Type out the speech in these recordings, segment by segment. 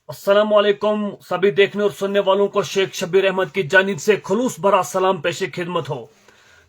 अस्सलाम वालेकुम सभी देखने और सुनने वालों को शेख शब्बीर अहमद की जानिब से खुलूस भरा सलाम पेशे खिदमत हो।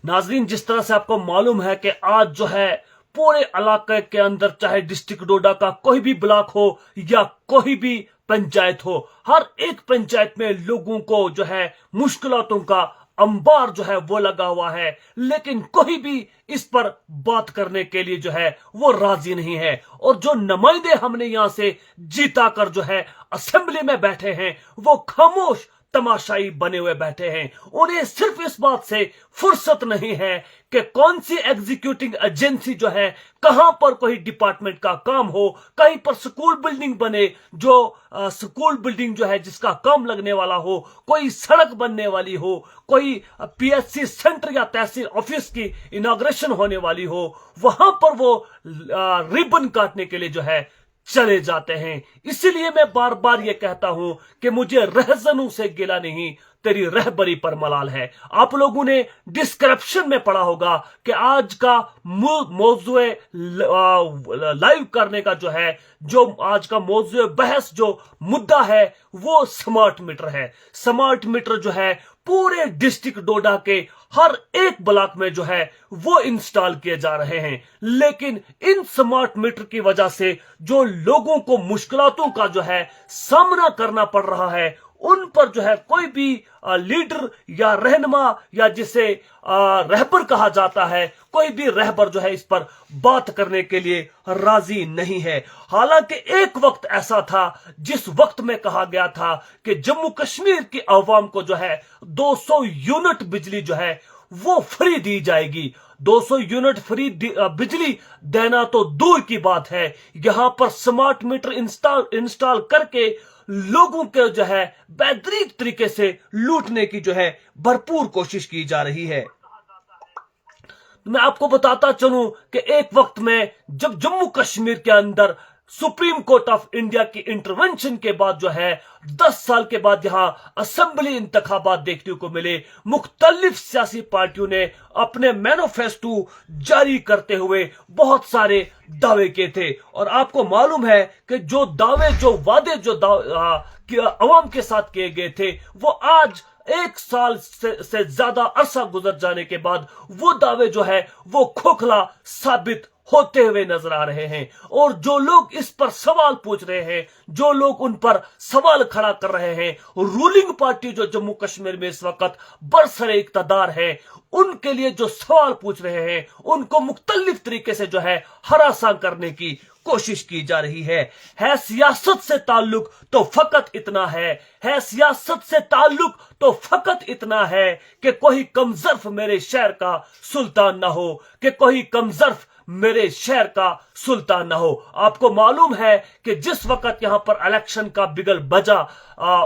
नाजरीन, जिस तरह से आपको मालूम है कि आज जो है पूरे इलाके के अंदर चाहे डिस्ट्रिक्ट डोडा का कोई भी ब्लॉक हो या कोई भी पंचायत हो, हर एक पंचायत में लोगों को जो है मुश्किलातों का अंबार जो है वो लगा हुआ है, लेकिन कोई भी इस पर बात करने के लिए जो है वो राजी नहीं है। और जो नुमाइंदे हमने यहां से जीता कर जो है असेंबली में बैठे हैं वो खामोश तमाशाई बने हुए बैठे हैं। उन्हें सिर्फ इस बात से फुर्सत नहीं है कि कौन सी एग्जीक्यूटिंग एजेंसी जो है, कहां पर कोई डिपार्टमेंट का काम हो, कहीं पर स्कूल बिल्डिंग बने, जो स्कूल बिल्डिंग जो है जिसका काम लगने वाला हो, कोई सड़क बनने वाली हो, कोई पीएचसी सेंटर या तहसील ऑफिस की इनॉग्रेशन होने वाली हो, वहां पर वो रिबन काटने के लिए जो है चले जाते हैं। इसीलिए मैं बार बार ये कहता हूं कि मुझे रहजनों से गिला नहीं, तेरी रहबरी पर मलाल है। आप लोगों ने डिस्क्रिप्शन में पढ़ा होगा कि आज का मौजूए लाइव करने का जो है, जो आज का मौजूए बहस जो मुद्दा है वो स्मार्ट मीटर है। स्मार्ट मीटर जो है पूरे डिस्ट्रिक्ट डोडा के हर एक ब्लॉक में जो है वो इंस्टॉल किए जा रहे हैं, लेकिन इन स्मार्ट मीटर की वजह से जो लोगों को मुश्किलातों का जो है सामना करना पड़ रहा है, उन पर जो है कोई भी लीडर या रहनुमा या जिसे रहबर कहा जाता है, कोई भी रहबर जो है इस पर बात करने के लिए राजी नहीं है। हालांकि एक वक्त ऐसा था जिस वक्त में कहा गया था कि जम्मू कश्मीर की आवाम को जो है 200 यूनिट बिजली जो है वो फ्री दी जाएगी। 200 यूनिट फ्री बिजली देना तो दूर की बात है, यहां पर स्मार्ट मीटर इंस्टॉल करके लोगों के जो है बेहतरीन तरीके से लूटने की जो है भरपूर कोशिश की जा रही है। मैं आपको बताता चलूं कि एक वक्त में जब जम्मू कश्मीर के अंदर सुप्रीम कोर्ट ऑफ इंडिया की इंटरवेंशन के बाद जो है 10 साल के बाद यहां असेंबली इंतखाबात देखने को मिले, मुख्तलिफ सियासी पार्टियों ने अपने मैनिफेस्टो जारी करते हुए बहुत सारे दावे किए थे। और आपको मालूम है कि जो दावे, जो वादे जो अवाम के साथ किए गए थे, वो आज 1 साल से ज्यादा अरसा गुजर जाने के बाद वो दावे जो है वो खोखला साबित होते हुए नजर आ रहे हैं। और जो लोग इस पर सवाल पूछ रहे हैं, जो लोग उन पर सवाल खड़ा कर रहे हैं, रूलिंग पार्टी जो जम्मू कश्मीर में इस वक्त बरसरे इक्तदार है, उनके लिए जो सवाल पूछ रहे हैं उनको मुख्तलिफ तरीके से जो है हरासा करने की कोशिश की जा रही है सियासत से ताल्लुक तो फकत इतना है सियासत से ताल्लुक तो फकत इतना है कि कोई कमजर्फ मेरे शहर का सुल्तान ना हो, कि कोई कमजर्फ मेरे शहर का सुल्तान ना हो। आपको मालूम है कि जिस वक्त यहां पर इलेक्शन का बिगल बजा,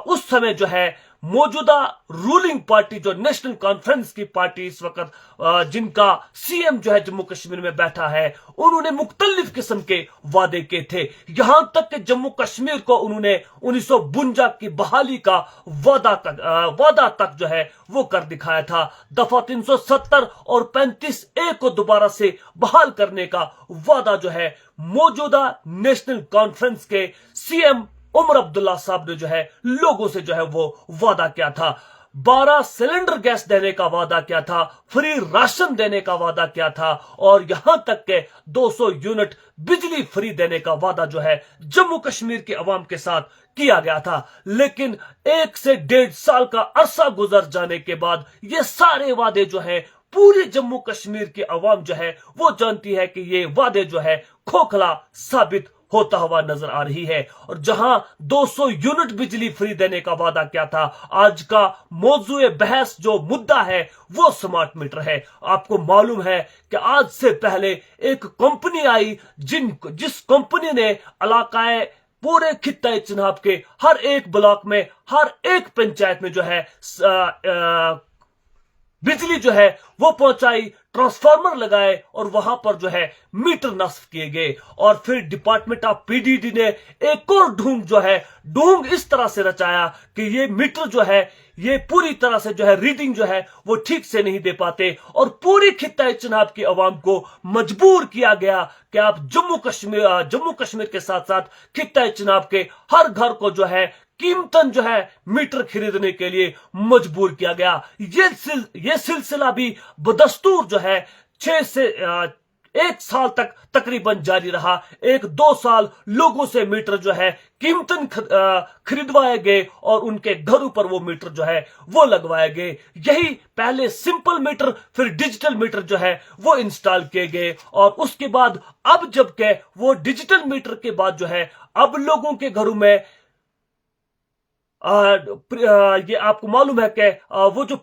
उस समय जो है मौजूदा रूलिंग पार्टी जो नेशनल कॉन्फ्रेंस की पार्टी इस वक्त जिनका सीएम जो है जम्मू कश्मीर में बैठा है, उन्होंने मुख्तलिफ किस्म के वादे किए थे। यहां तक कि जम्मू कश्मीर को उन्होंने 1952 की बहाली का वादा तक जो है वो कर दिखाया था। दफा 370 और 35A को दोबारा से बहाल करने का वादा जो है मौजूदा नेशनल कॉन्फ्रेंस के सीएम उमर अब्दुल्ला साहब ने जो है लोगों से जो है वो वादा किया था। 12 सिलेंडर गैस देने का वादा किया था, फ्री राशन देने का वादा किया था, और यहां तक के 200 यूनिट बिजली फ्री देने का वादा जो है जम्मू कश्मीर के अवाम के साथ किया गया था। लेकिन 1 से 1.5 साल का अरसा गुजर जाने के बाद ये सारे वादे जो है पूरे जम्मू कश्मीर की अवाम जो है वो जानती है कि ये वादे जो है खोखला साबित होता हुआ नजर आ रही है। और जहां 200 यूनिट बिजली फ्री देने का वादा किया था, आज का मौजूए बहस जो मुद्दा है वो स्मार्ट मीटर है। आपको मालूम है कि आज से पहले एक कंपनी आई जिस कंपनी ने इलाकाए पूरे खित्ते चिनाब के हर एक ब्लॉक में, हर एक पंचायत में जो है बिजली जो है वो पहुंचाई ट्रांसफार्मर लगाए और वहां पर जो है मीटर नस्ब किए गए। और फिर डिपार्टमेंट ऑफ पीडीडी ने एक और ढोंग इस तरह से रचाया कि ये मीटर जो है ये पूरी तरह से जो है रीडिंग जो है वो ठीक से नहीं दे पाते, और पूरी खित्ता चिनाब की आवाम को मजबूर किया गया कि आप जम्मू कश्मीर के साथ साथ खित्ता चिनाब के हर घर को जो है कीमतन जो है मीटर खरीदने के लिए मजबूर किया गया। ये सिलसिला भी बदस्तूर जो है 6 से 1 साल तक तकरीबन जारी रहा। 1-2 साल लोगों से मीटर जो है कीमतन खरीदवाए गए और उनके घरों पर वो मीटर जो है वो लगवाए गए। यही पहले सिंपल मीटर फिर डिजिटल मीटर जो है वो इंस्टॉल किए गए, और उसके बाद अब जबकि वो डिजिटल मीटर के बाद जो है अब लोगों के घरों में ये आपको मालूम है कि वो जो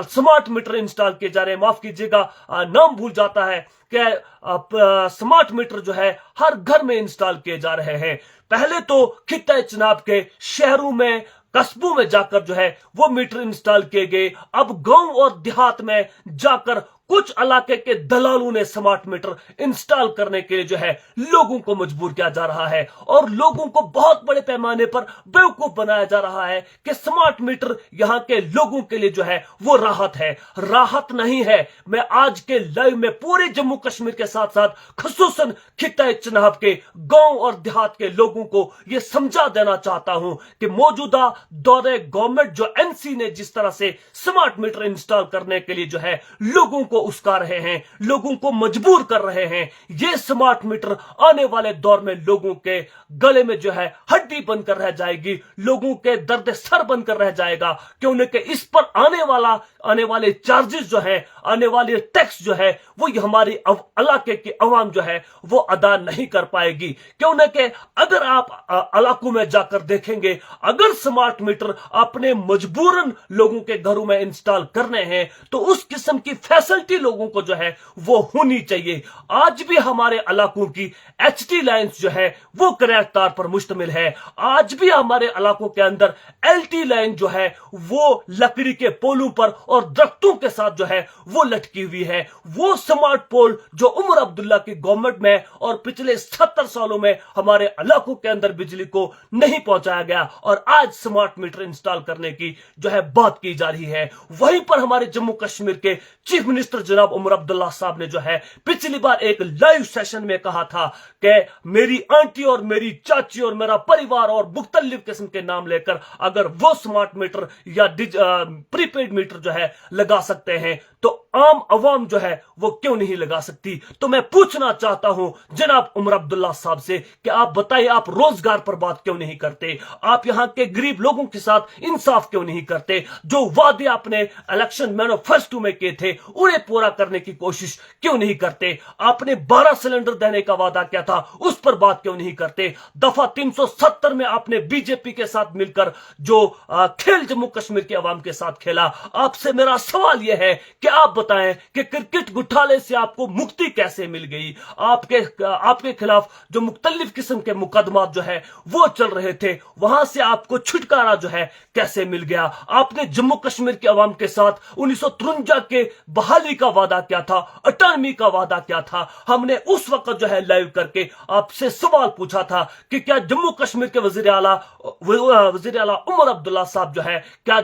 स्मार्ट मीटर इंस्टॉल किए जा रहे हैं, माफ कीजिएगा नाम भूल जाता है, कि स्मार्ट मीटर जो है हर घर में इंस्टॉल किए जा रहे हैं। पहले तो खित्ता चिनाब के शहरों में कस्बों में जाकर जो है वो मीटर इंस्टॉल किए गए। अब गांव और देहात में जाकर कुछ इलाके के दलालों ने स्मार्ट मीटर इंस्टॉल करने के लिए जो है लोगों को मजबूर किया जा रहा है, और लोगों को बहुत बड़े पैमाने पर बेवकूफ बनाया जा रहा है कि स्मार्ट मीटर यहां के लोगों के लिए जो है वो राहत नहीं है। मैं आज के लाइव में पूरे जम्मू कश्मीर के साथ साथ खुसूसन खित्ता चिनाब के गांव और देहात के लोगों को यह समझा देना चाहता हूं कि मौजूदा दौरे गवर्नमेंट जो एनसी ने जिस तरह से स्मार्ट मीटर इंस्टॉल करने के लिए जो है लोगों को उस्का रहे हैं, लोगों को मजबूर कर रहे हैं, ये स्मार्ट मीटर आने वाले दौर में लोगों के गले में जो है हड्डी बनकर रह जाएगी, लोगों के दर्द सर बनकर रह जाएगा, क्योंकि इस पर आने वाले चार्जेस जो है, आने वाले टैक्स जो है वो हमारी इलाके की आवाम जो है वो अदा नहीं कर पाएगी। क्योंकि अगर आप इलाकों में जाकर देखेंगे, अगर स्मार्ट मीटर अपने मजबूरन लोगों के घरों में इंस्टॉल करने हैं तो उस किस्म की फैसिलिटी लोगों को जो है वो होनी चाहिए। आज भी हमारे इलाकों की एचटी लाइंस जो है वो करेक्ट तार पर मुश्तमिल है। आज भी हमारे इलाकों के अंदर एलटी लाइन जो है वो लकड़ी के पोलों पर और दरख्तों के साथ जो है वो लटकी हुई है। वो स्मार्ट पोल जो उमर अब्दुल्ला की गवर्नमेंट में और पिछले 70 सालों में हमारे इलाकों के अंदर बिजली को नहीं पहुंचाया गया, और आज स्मार्ट मीटर इंस्टॉल करने की जो है बात की जा रही है। वहीं पर हमारे जम्मू कश्मीर के चीफ मिनिस्टर जनाब उमर अब्दुल्ला साहब ने जो है पिछली बार एक लाइव सेशन में कहा था कि मेरी आंटी और मेरी चाची और मेरा परिवार और मुख्तलिफ किस्म के नाम लेकर अगर वो स्मार्ट मीटर या प्रीपेड मीटर जो है लगा सकते हैं तो आम अवाम जो है वो क्यों नहीं लगा सकती। तो मैं पूछना चाहता हूं जनाब उमर अब्दुल्ला साहब से कि आप बताइए, आप रोजगार पर बात क्यों नहीं करते? आप यहां के गरीब लोगों के साथ इंसाफ क्यों नहीं करते? जो वादे आपने इलेक्शन मैनिफेस्टो में किए थे उन्हें पूरा करने की कोशिश क्यों नहीं करते? आपने 12 सिलेंडर देने का वादा किया था, उस पर बात क्यों नहीं करते? दफा 370 में आपने बीजेपी के साथ मिलकर जो खेल जम्मू कश्मीर के अवाम के साथ खेला। आपसे मेरा सवाल यह है कि आप बताएं कि क्रिकेट घोटाले से आपको मुक्ति कैसे मिल गई? आपके खिलाफ जो मुख्तलिफ किस्म के मुकदमात जो है वो चल रहे थे, वहां से आपको छुटकारा जो है कैसे मिल गया? आपने जम्मू कश्मीर के अवाम के साथ 1953 के बहाली का वादा किया था, अटॉनमी का वादा किया था। हमने उस वक्त जो है लाइव करके आपसे सवाल पूछा था कि क्या जम्मू कश्मीर के वजीर आला उमर अब्दुल्ला साहब जो है क्या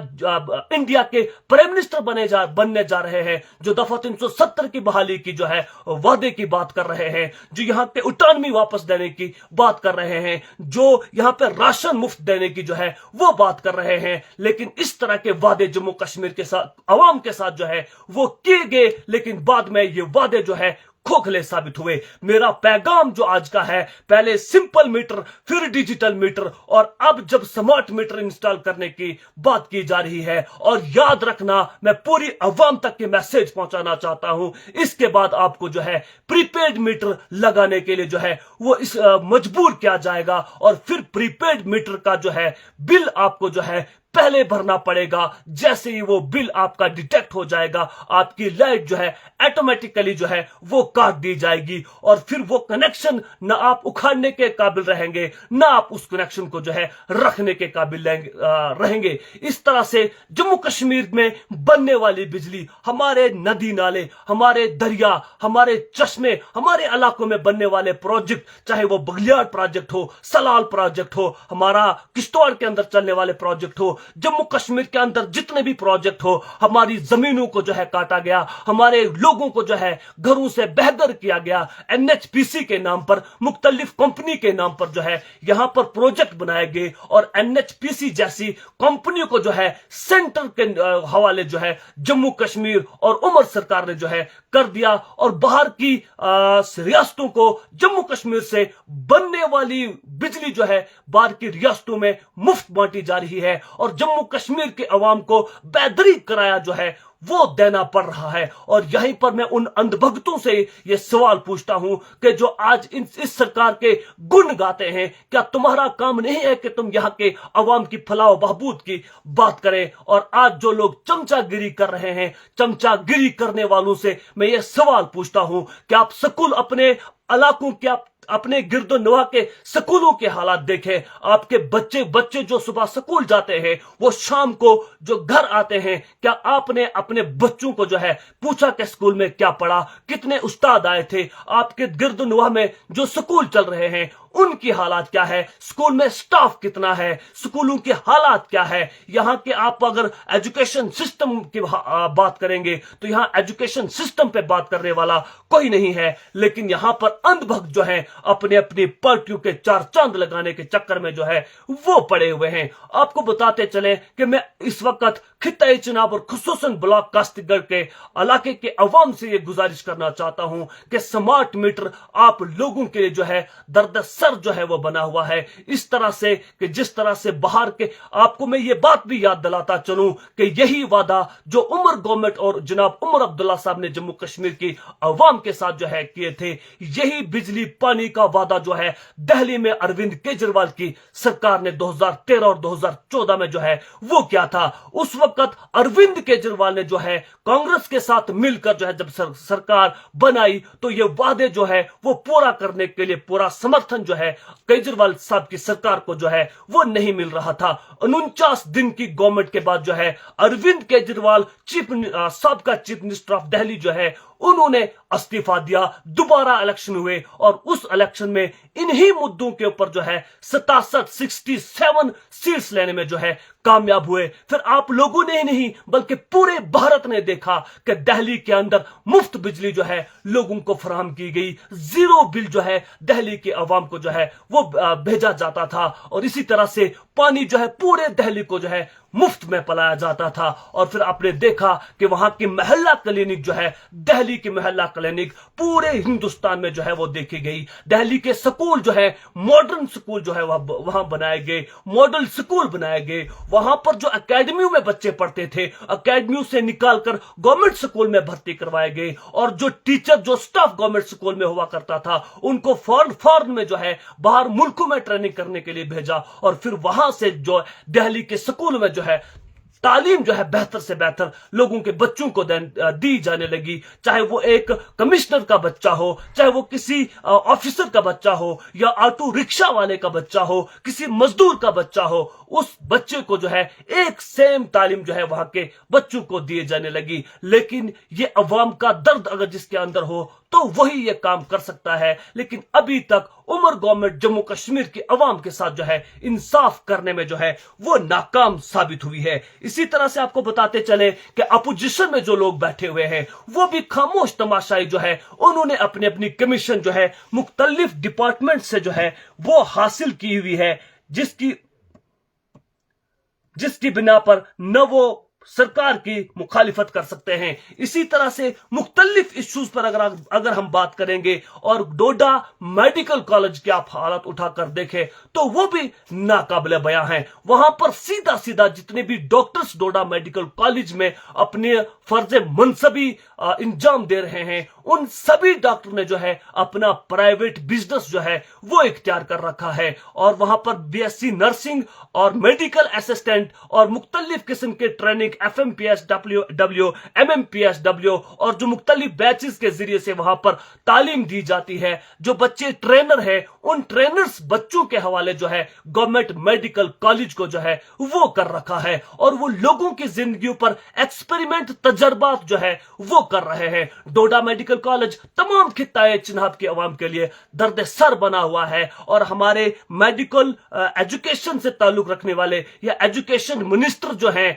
इंडिया के प्राइम मिनिस्टर बनने जा रहे हैं, जो दफा 370 की बहाली की जो है वादे की बात कर रहे हैं, जो यहाँ पे ऑटोनॉमी वापस देने की बात कर रहे हैं, जो यहाँ पे राशन मुफ्त देने की जो है वो बात कर रहे हैं। लेकिन इस तरह के वादे जम्मू कश्मीर के साथ अवाम के साथ जो है वो किए गए, लेकिन बाद में ये वादे जो है खोखले साबित हुए। मेरा पैगाम जो आज का है, पहले सिंपल मीटर फिर डिजिटल मीटर और अब जब स्मार्ट मीटर इंस्टॉल करने की बात की जा रही है, और याद रखना मैं पूरी अवाम तक के मैसेज पहुंचाना चाहता हूं, इसके बाद आपको जो है प्रीपेड मीटर लगाने के लिए जो है वो मजबूर किया जाएगा, और फिर प्रीपेड मीटर का जो है बिल आपको जो है पहले भरना पड़ेगा। जैसे ही वो बिल आपका डिटेक्ट हो जाएगा, आपकी लाइट जो है ऑटोमेटिकली जो है वो काट दी जाएगी, और फिर वो कनेक्शन न आप उखाड़ने के काबिल रहेंगे, न आप उस कनेक्शन को जो है रखने के काबिल रहेंगे। इस तरह से जम्मू कश्मीर में बनने वाली बिजली, हमारे नदी नाले, हमारे दरिया, हमारे चश्मे, हमारे इलाकों में बनने वाले प्रोजेक्ट, चाहे वो बघलियाड़ प्रोजेक्ट हो, सलाल प्रोजेक्ट हो, हमारा किश्तवाड़ के अंदर चलने वाले प्रोजेक्ट हो, जम्मू कश्मीर के अंदर जितने भी प्रोजेक्ट हो, हमारी जमीनों को जो है काटा गया, हमारे लोगों को जो है घरों से बेघर किया गया, एनएचपीसी के नाम पर, मुख्तलिफ कंपनी के नाम पर जो है यहां पर प्रोजेक्ट बनाए गए, और एनएचपीसी जैसी कंपनी को जो है सेंटर के हवाले जो है जम्मू कश्मीर और उमर सरकार ने जो है कर दिया, और बाहर की रियासतों को जम्मू कश्मीर से बनने वाली बिजली जो है बाहर की रियासतों में मुफ्त बांटी जा रही है, और जम्मू कश्मीर के अवाम को बेदरी कराया जो है वो देना पड़ रहा है। और यहीं पर मैं उन अंधभक्तों से ये सवाल पूछता हूं कि जो आज इस सरकार के गुण गाते हैं, क्या तुम्हारा काम नहीं है कि तुम यहां के अवाम की फलाह बहबूद की बात करें? और आज जो लोग चमचागिरी कर रहे हैं, चमचागिरी करने वालों से मैं ये सवाल पूछता हूं कि आप स्कूल अपने इलाकों के, अपने गिरदो नवा के स्कूलों के हालात देखें। आपके बच्चे जो सुबह स्कूल जाते हैं, वो शाम को जो घर आते हैं, क्या आपने अपने बच्चों को जो है पूछा कि स्कूल में क्या पढ़ा, कितने उस्ताद आए थे? आपके गिरदो नवा में जो स्कूल चल रहे हैं उनकी हालात क्या है? स्कूल में स्टाफ कितना है? स्कूलों की हालात क्या है? यहाँ के आप अगर एजुकेशन सिस्टम की बात करेंगे तो यहाँ एजुकेशन सिस्टम पे बात करने वाला कोई नहीं है, लेकिन यहाँ पर अंधभक्त जो है अपने अपनी पार्टियों के चार चांद लगाने के चक्कर में जो है वो पड़े हुए हैं। आपको बताते चले कि मैं इस वक्त खित्ता चुनाव और खुसूसन ब्लॉक कास्तीगढ़ के इलाके के अवाम से ये गुजारिश करना चाहता हूं कि स्मार्ट मीटर आप लोगों के लिए जो है दर्द सर जो है वो बना हुआ है, इस तरह से कि जिस तरह से बाहर के, आपको मैं ये बात भी याद दिलाता चलूं कि यही वादा जो उमर गवर्नमेंट और जनाब उमर अब्दुल्ला साहब ने जम्मू कश्मीर की अवाम के साथ जो है किए थे, यही बिजली पानी का वादा जो है दिल्ली में अरविंद केजरीवाल की सरकार ने 2013 और 2014 में जो है वो क्या था। उस वक्त अरविंद केजरीवाल ने जो है कांग्रेस के साथ मिलकर जो है जब सरकार बनाई तो ये वादे जो है वो पूरा करने के लिए पूरा समर्थन जो है केजरीवाल साहब की सरकार को जो है वो नहीं मिल रहा था। 49 दिन की गवर्नमेंट के बाद जो है अरविंद केजरीवाल साबका चीफ मिनिस्टर ऑफ दिल्ली जो है उन्होंने इस्तीफा दिया, दोबारा इलेक्शन हुए और उस इलेक्शन में इन्हीं मुद्दों के ऊपर जो है 67 सीट्स लेने में जो है कामयाब हुए। फिर आप लोगों ने ही नहीं बल्कि पूरे भारत ने देखा कि दिल्ली के अंदर मुफ्त बिजली जो है लोगों को फराहम की गई, जीरो बिल जो है दिल्ली के अवाम को जो है वो भेजा जाता था, और इसी तरह से पानी जो है पूरे दिल्ली को जो है मुफ्त में पिलाया जाता था। और फिर आपने देखा कि वहां की मोहल्ला क्लिनिक जो है, दिल्ली की मोहल्ला क्लिनिक पूरे हिंदुस्तान में जो है वो देखी गई। दिल्ली के स्कूल जो है मॉडर्न स्कूल जो है वहां बनाए गए, मॉडल स्कूल बनाए गए। वहां पर जो अकेडमियों में बच्चे पढ़ते थे, अकेडमियों से निकालकर गवर्नमेंट स्कूल में भर्ती करवाए गए, और जो टीचर जो स्टाफ गवर्नमेंट स्कूल में हुआ करता था उनको फॉरेन में जो है बाहर मुल्कों में ट्रेनिंग करने के लिए भेजा, और फिर वहां से जो दिल्ली के स्कूल में जो है तालीम जो है बेहतर से बेहतर लोगों के बच्चों को दी जाने लगी। चाहे वो एक कमिश्नर का बच्चा हो, चाहे वो किसी ऑफिसर का बच्चा हो, या ऑटो रिक्शा वाले का बच्चा हो, किसी मजदूर का बच्चा हो, उस बच्चे को जो है एक सेम तालीम जो है वहां के बच्चों को दिए जाने लगी। लेकिन ये अवाम का दर्द अगर जिसके अंदर हो तो वही ये काम कर सकता है, लेकिन अभी तक उमर गवर्नमेंट जम्मू कश्मीर की अवाम के साथ जो है इंसाफ करने में जो है वो नाकाम साबित हुई है। इसी तरह से आपको बताते चले कि अपोजिशन में जो लोग बैठे हुए हैं वो भी खामोश तमाशाई जो है उन्होंने अपनी अपनी कमीशन जो है मुख्तलिफ डिपार्टमेंट से जो है वो हासिल की हुई है, जिसकी बिना पर न वो सरकार की मुखालिफत कर सकते हैं। इसी तरह से मुख्तलिफ इश्यूज पर अगर हम बात करेंगे और डोडा मेडिकल कॉलेज की आप हालत उठाकर देखें तो वो भी नाकाबिले बयां हैं। वहां पर सीधा सीधा जितने भी डॉक्टर्स डोडा मेडिकल कॉलेज में अपने फर्ज मनसबी इंजाम दे रहे हैं, उन सभी डॉक्टर ने जो है अपना प्राइवेट बिजनेस जो है वो इख्तियार कर रखा है और वहां पर बीएससी नर्सिंग और मेडिकल असिस्टेंट और मुख्तलिफ किस्म के ट्रेनिंग FMPS डब्ल्यू MMPS और जो मुख्तलिफ बैचेस के जरिए से वहां पर तालीम दी जाती है। जो बच्चे ट्रेनर है उन ट्रेनर्स बच्चों के हवाले जो है गवर्नमेंट मेडिकल कॉलेज को जो है वो कर रखा है और वो लोगों की जिंदगी पर एक्सपेरिमेंट तजर्बात जो है वो कर रहे हैं। डोडा मेडिकल कॉलेज तमाम खित्ताए चिन्हाब की आवाम के लिए दर्द सर बना हुआ है और हमारे मेडिकल एजुकेशन से ताल्लुक रखने वाले या एजुकेशन मिनिस्टर जो है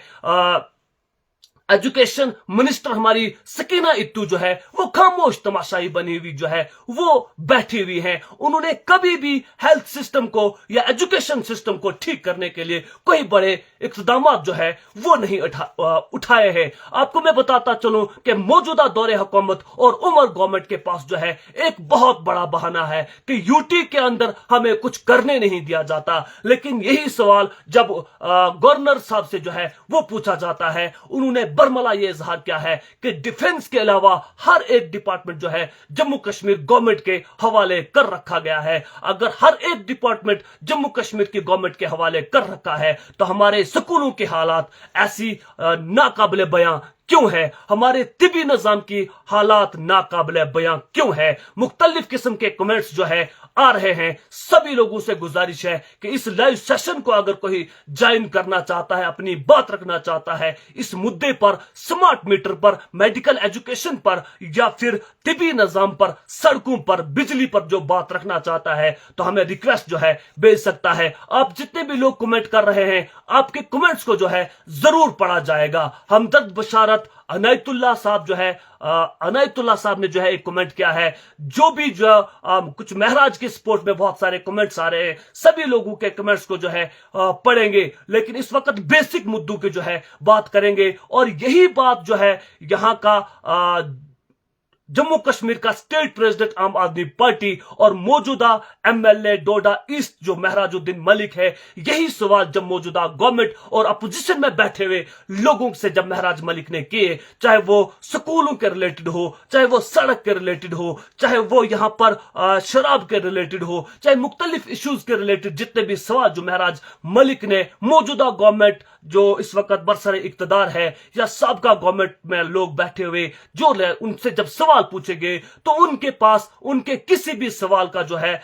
एजुकेशन मिनिस्टर हमारी सकीना इत्तू जो है वो खामोश तमाशाई बनी हुई जो है वो बैठी हुई हैं। उन्होंने कभी भी हेल्थ सिस्टम को या एजुकेशन सिस्टम को ठीक करने के लिए कोई बड़े इक़्तिदाम जो है वो नहीं उठाए हैं। आपको मैं बताता चलूं कि मौजूदा दौरे हुकूमत और उमर गवर्नमेंट के पास जो है एक बहुत बड़ा बहाना है कि यूटी के अंदर हमें कुछ करने नहीं दिया जाता। लेकिन यही सवाल जब गवर्नर साहब से जो है वो पूछा जाता है, उन्होंने बरमला ये इजहार किया है कि डिफेंस के अलावा हर एक डिपार्टमेंट जो है जम्मू कश्मीर गवर्नमेंट के हवाले कर रखा गया है। अगर हर एक डिपार्टमेंट जम्मू कश्मीर की गवर्नमेंट के हवाले कर रखा है तो हमारे स्कूलों के हालात ऐसी नाकाबिले बयां क्यों है, हमारे तिबी निजाम की हालात नाकाबिले बयां क्यों है। मुख्तलिफ किस्म के कमेंट्स जो है आ रहे हैं। सभी लोगों से गुजारिश है कि इस लाइव सेशन को अगर कोई ज्वाइन करना चाहता है, अपनी बात रखना चाहता है इस मुद्दे पर, स्मार्ट मीटर पर, मेडिकल एजुकेशन पर या फिर तिबी निजाम पर, सड़कों पर, बिजली पर जो बात रखना चाहता है तो हमें रिक्वेस्ट जो है भेज सकता है। आप जितने भी लोग कमेंट कर रहे हैं आपके कमेंट्स को जो है जरूर पढ़ा जाएगा। हमदर्द बशारत अनायतुल्लाह साहब जो है अनायतुल्लाह साहब ने जो है एक कमेंट किया है। जो भी जो कुछ महराज के सपोर्ट में बहुत सारे कमेंट्स आ रहे हैं, सभी लोगों के कमेंट्स को जो है पढ़ेंगे, लेकिन इस वक्त बेसिक मुद्दों की जो है बात करेंगे और यही बात जो है यहां का जम्मू कश्मीर का स्टेट प्रेसिडेंट आम आदमी पार्टी और मौजूदा MLA डोडा ईस्ट जो महराजुद्दीन मलिक है, यही सवाल जब मौजूदा गवर्नमेंट और अपोजिशन में बैठे हुए लोगों से जब महराज मलिक ने किए, चाहे वो स्कूलों के रिलेटेड हो, चाहे वो सड़क के रिलेटेड हो, चाहे वो यहाँ पर शराब के रिलेटेड हो, चाहे मुख्तलिफ इश्यूज के रिलेटेड जितने भी सवाल जो महराज मलिक ने मौजूदा गवर्नमेंट जो इस वक्त बरसरे इक्तदार है या साबका गवर्नमेंट में लोग बैठे हुए जो उनसे जब सवाल पूछेंगे तो उनके पास उनके किसी भी सवाल का जो है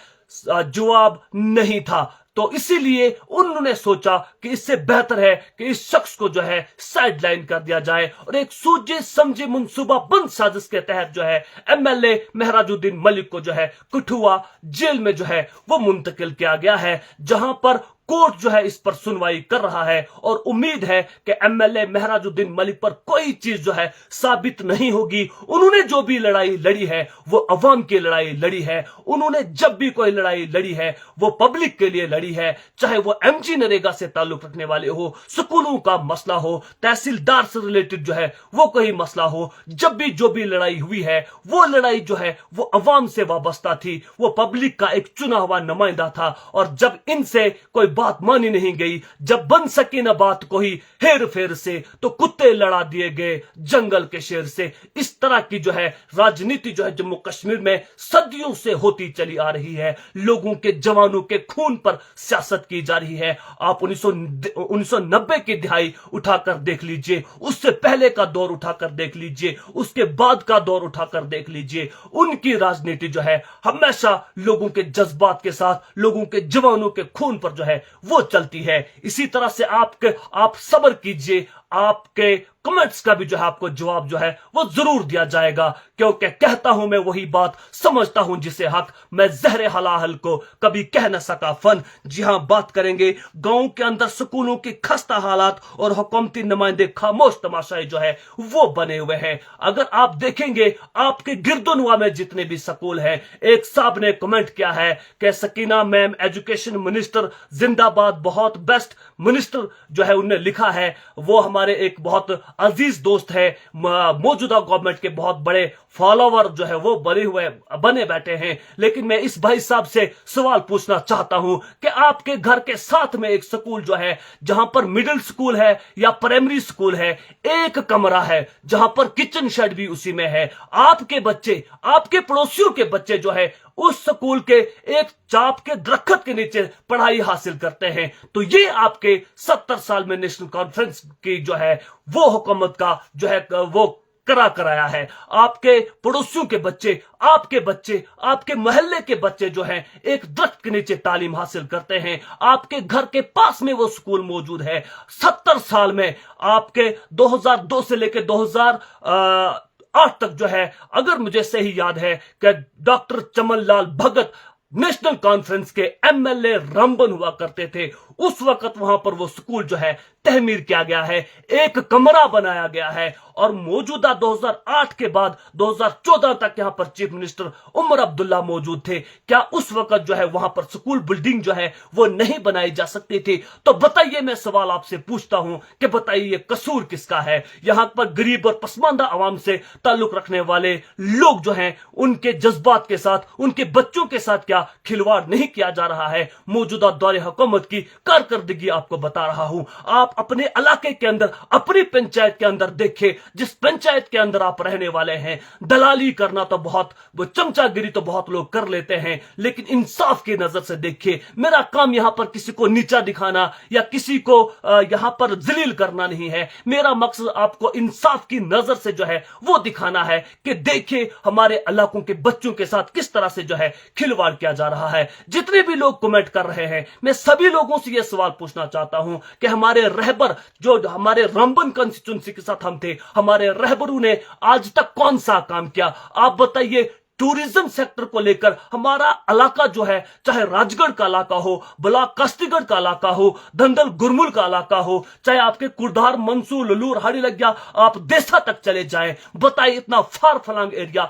जवाब नहीं था। तो इसीलिए उन्होंने सोचा कि इससे बेहतर है कि इस शख्स को जो है साइडलाइन कर दिया जाए और एक सूझे समझे मुंसूबा बंद साजिश के तहत जो है MLA महराजुद्दीन मलिक को जो है कठुआ जेल में जो है वो मुंतकिल किया गया है, जहां पर कोर्ट जो है इस पर सुनवाई कर रहा है और उम्मीद है कि MLA महराजुद्दीन मलिक पर कोई चीज जो है साबित नहीं होगी। उन्होंने जो भी लड़ाई लड़ी है वो अवाम की लड़ाई लड़ी है। उन्होंने जब भी कोई लड़ाई लड़ी है वो पब्लिक के लिए लड़ी है, चाहे वो MG नरेगा से ताल्लुक रखने वाले हो, स्कूलों का मसला हो, तहसीलदार से रिलेटेड जो है वो कोई मसला हो। जब भी जो भी लड़ाई हुई है वो लड़ाई जो है वो अवाम से वाबस्ता थी, वो पब्लिक का एक चुना हुआ नुमाइंदा था। और जब इनसे कोई बात मानी नहीं गई, जब बन सकी न बात कोई हेर फेर से, तो कुत्ते लड़ा दिए गए जंगल के शेर से। इस तरह की जो है राजनीति जो है जम्मू कश्मीर में सदियों से होती चली आ रही है। लोगों के जवानों के खून पर सियासत की जा रही है। आप 1990 की दिहाई उठाकर देख लीजिए, उससे पहले का दौर उठाकर देख लीजिए, उसके बाद का दौर उठाकर देख लीजिए। उनकी राजनीति जो है हमेशा लोगों के जज्बात के साथ, लोगों के जवानों के खून पर जो है वो चलती है। इसी तरह से आप सब्र कीजिए, आपके कमेंट्स का भी जो है आपको जवाब जो है वो जरूर दिया जाएगा, क्योंकि कहता हूं मैं वही बात, समझता हूं जिसे हक, मैं जहरे हलाहल को कभी कह न सका फन। जी हां, बात करेंगे गांव के अंदर स्कूलों की खस्ता हालात और हुकूमती नुमाइंदे खामोश तमाशाई जो है वो बने हुए हैं। अगर आप देखेंगे आपके गिरदोनवा में जितने भी स्कूल हैं, एक साहब ने कमेंट किया है कि सकीना मैम एजुकेशन मिनिस्टर जिंदाबाद, बहुत बेस्ट मिनिस्टर जो है उन्होंने लिखा है। वो हमारे एक बहुत अजीज दोस्त है, मौजूदा गवर्नमेंट के बहुत बड़े फॉलोवर जो है वो बने बैठे हैं। लेकिन मैं इस भाई साहब से सवाल पूछना चाहता हूं कि आपके घर के साथ में एक स्कूल जो है, जहां पर मिडिल स्कूल है या प्राइमरी स्कूल है, एक कमरा है जहां पर किचन शेड भी उसी में है, आपके बच्चे, आपके पड़ोसियों के बच्चे जो है उस स्कूल के एक चाप के दरख्त के नीचे पढ़ाई हासिल करते हैं। तो ये आपके 70 साल में नेशनल कॉन्फ्रेंस की जो है वो हुकूमत का जो है वो कराया है। आपके पड़ोसियों के बच्चे, आपके मोहल्ले के बच्चे जो हैं एक दरख्त के नीचे तालीम हासिल करते हैं। आपके घर के पास में वो स्कूल मौजूद है। 70 साल में आपके 2002 से लेकर 2008 तक जो है, अगर मुझे सही याद है कि doctor Chaman Lal Bhagat national conference के एमएलए रामबन हुआ करते थे। उस वक्त वहां पर वो स्कूल जो है तहमीर किया गया है, एक कमरा बनाया गया है। और मौजूदा 2008 के बाद 2014 तक यहां पर चीफ मिनिस्टर उमर अब्दुल्ला मौजूद थे। क्या उस वक्त जो है वहां पर स्कूल बिल्डिंग जो है वो नहीं बनाई जा सकती थी? तो बताइए, मैं सवाल आपसे पूछता हूं कि बताइए ये कसूर किसका है? यहां पर गरीब और पसमानदा आवाम से ताल्लुक रखने वाले लोग जो हैं उनके जज्बात के साथ, उनके बच्चों के साथ क्या खिलवाड़ नहीं किया जा रहा है? मौजूदा दौरे हुकूमत की कारकर्दगी आपको बता रहा हूं। आप अपने इलाके के अंदर, अपनी पंचायत के अंदर देखें, जिस पंचायत के अंदर आप रहने वाले हैं, दलाली करना तो बहुत, वो चमचागिरी तो बहुत लोग कर लेते हैं, लेकिन इंसाफ की नजर से देखिए। मेरा काम यहां पर किसी को नीचा दिखाना या किसी को यहां पर जलील करना नहीं है। मेरा मकसद आपको इंसाफ की नजर से जो है वो दिखाना है कि देखिए हमारे इलाकों के बच्चों के साथ किस तरह से जो है खिलवाड़ किया जा रहा है। जितने भी लोग कमेंट कर रहे हैं, मैं सभी लोगों से यह सवाल पूछना चाहता हूं कि हमारे रहबर जो हमारे रामबन कंस्टिट्यूंसी के साथ हम थे, हमारे रहबरों ने आज तक कौन सा काम किया? आप बताइए। टूरिज्म सेक्टर को लेकर हमारा इलाका जो है, चाहे राजगढ़ का इलाका हो, ब्लॉक कस्तीगढ़ का इलाका हो, धंधल गुरमुल का इलाका हो, चाहे आपके कुरधार, मंसूर, ललूर, हाड़ी लग्या, आप देसा तक चले जाएं, बताइए इतना फार फलांग एरिया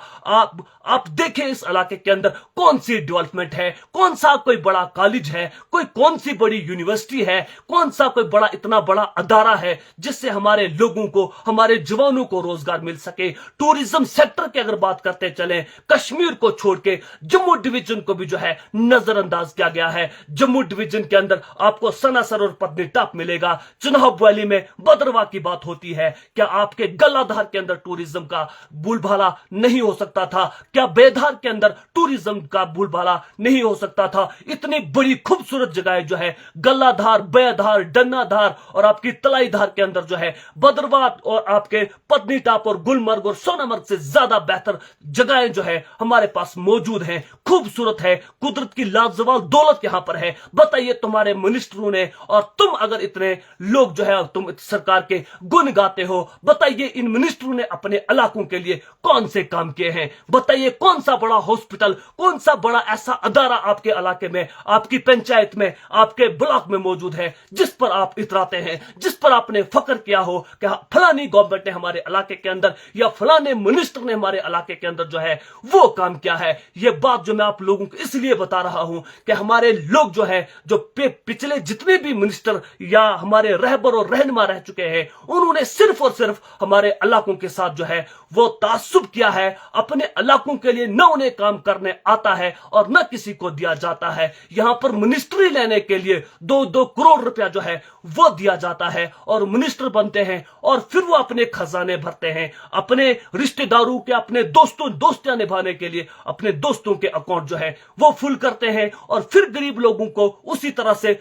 आप देखें इस इलाके के अंदर कौन सी डेवलपमेंट है, कौन सा कोई बड़ा कॉलेज है, कौन सी बड़ी यूनिवर्सिटी है, कौन सा कोई बड़ा इतना बड़ा अदारा है जिससे हमारे लोगों को, हमारे जवानों को रोजगार मिल सके। टूरिज्म सेक्टर की अगर बात करते चले, कश्मीर को छोड़ के जम्मू डिवीजन को भी जो है नजरअंदाज किया गया है। जम्मू डिवीजन के अंदर आपको सनासर और पत्नीटॉप मिलेगा। चुनाव वैली में बदरवा की बात होती है। क्या आपके गलाधार के अंदर टूरिज्म का बोलबाला नहीं हो सकता था? क्या बेधार के अंदर टूरिज्म का बोलबाला नहीं हो सकता था? इतनी बड़ी खूबसूरत जगह जो है गलाधार, बेधार, डन्नाधार और आपकी तलाईधार के अंदर जो है बदरवा और आपके पत्नीटॉप और गुलमर्ग और सोनामर्ग से ज्यादा बेहतर जगहें जो है हमारे पास मौजूद हैं। खूबसूरत है, कुदरत की लाजवाब दौलत यहां पर है। बताइए तुम्हारे मिनिस्टरों ने, और तुम अगर इतने लोग जो है तुम सरकार के गुण गाते हो, बताइए इन मिनिस्टरों ने अपने इलाकों के लिए कौन से काम किए हैं? बताइए कौन सा बड़ा हॉस्पिटल, कौन सा बड़ा ऐसा अदारा आपके इलाके में, आपकी पंचायत में, आपके ब्लॉक में मौजूद है जिस पर आप इतराते हैं, जिस पर आपने फख्र किया हो कि फलानी गवर्नमेंट ने हमारे इलाके के अंदर या फलाने मिनिस्टर ने हमारे इलाके के अंदर जो है वो काम क्या है? ये बात जो मैं आप लोगों को इसलिए बता रहा हूं कि हमारे लोग जो है, जो पिछले जितने भी मिनिस्टर या हमारे रहबर और रहनुमा रह चुके हैं, उन्होंने सिर्फ और सिर्फ हमारे इलाकों के साथ जो है वो तासुब किया है। अपने इलाकों के लिए न उन्हें काम करने आता है और न किसी को दिया जाता है। यहां पर मिनिस्ट्री लेने के लिए 2-2 करोड़ रुपया जो है वो दिया जाता है और मिनिस्टर बनते हैं और फिर वो अपने खजाने भरते हैं, अपने रिश्तेदारों के, अपने दोस्तियां निभाने के लिए अपने दोस्तों के अकाउंट जो है वो फुल करते हैं और फिर गरीब लोगों को उसी तरह से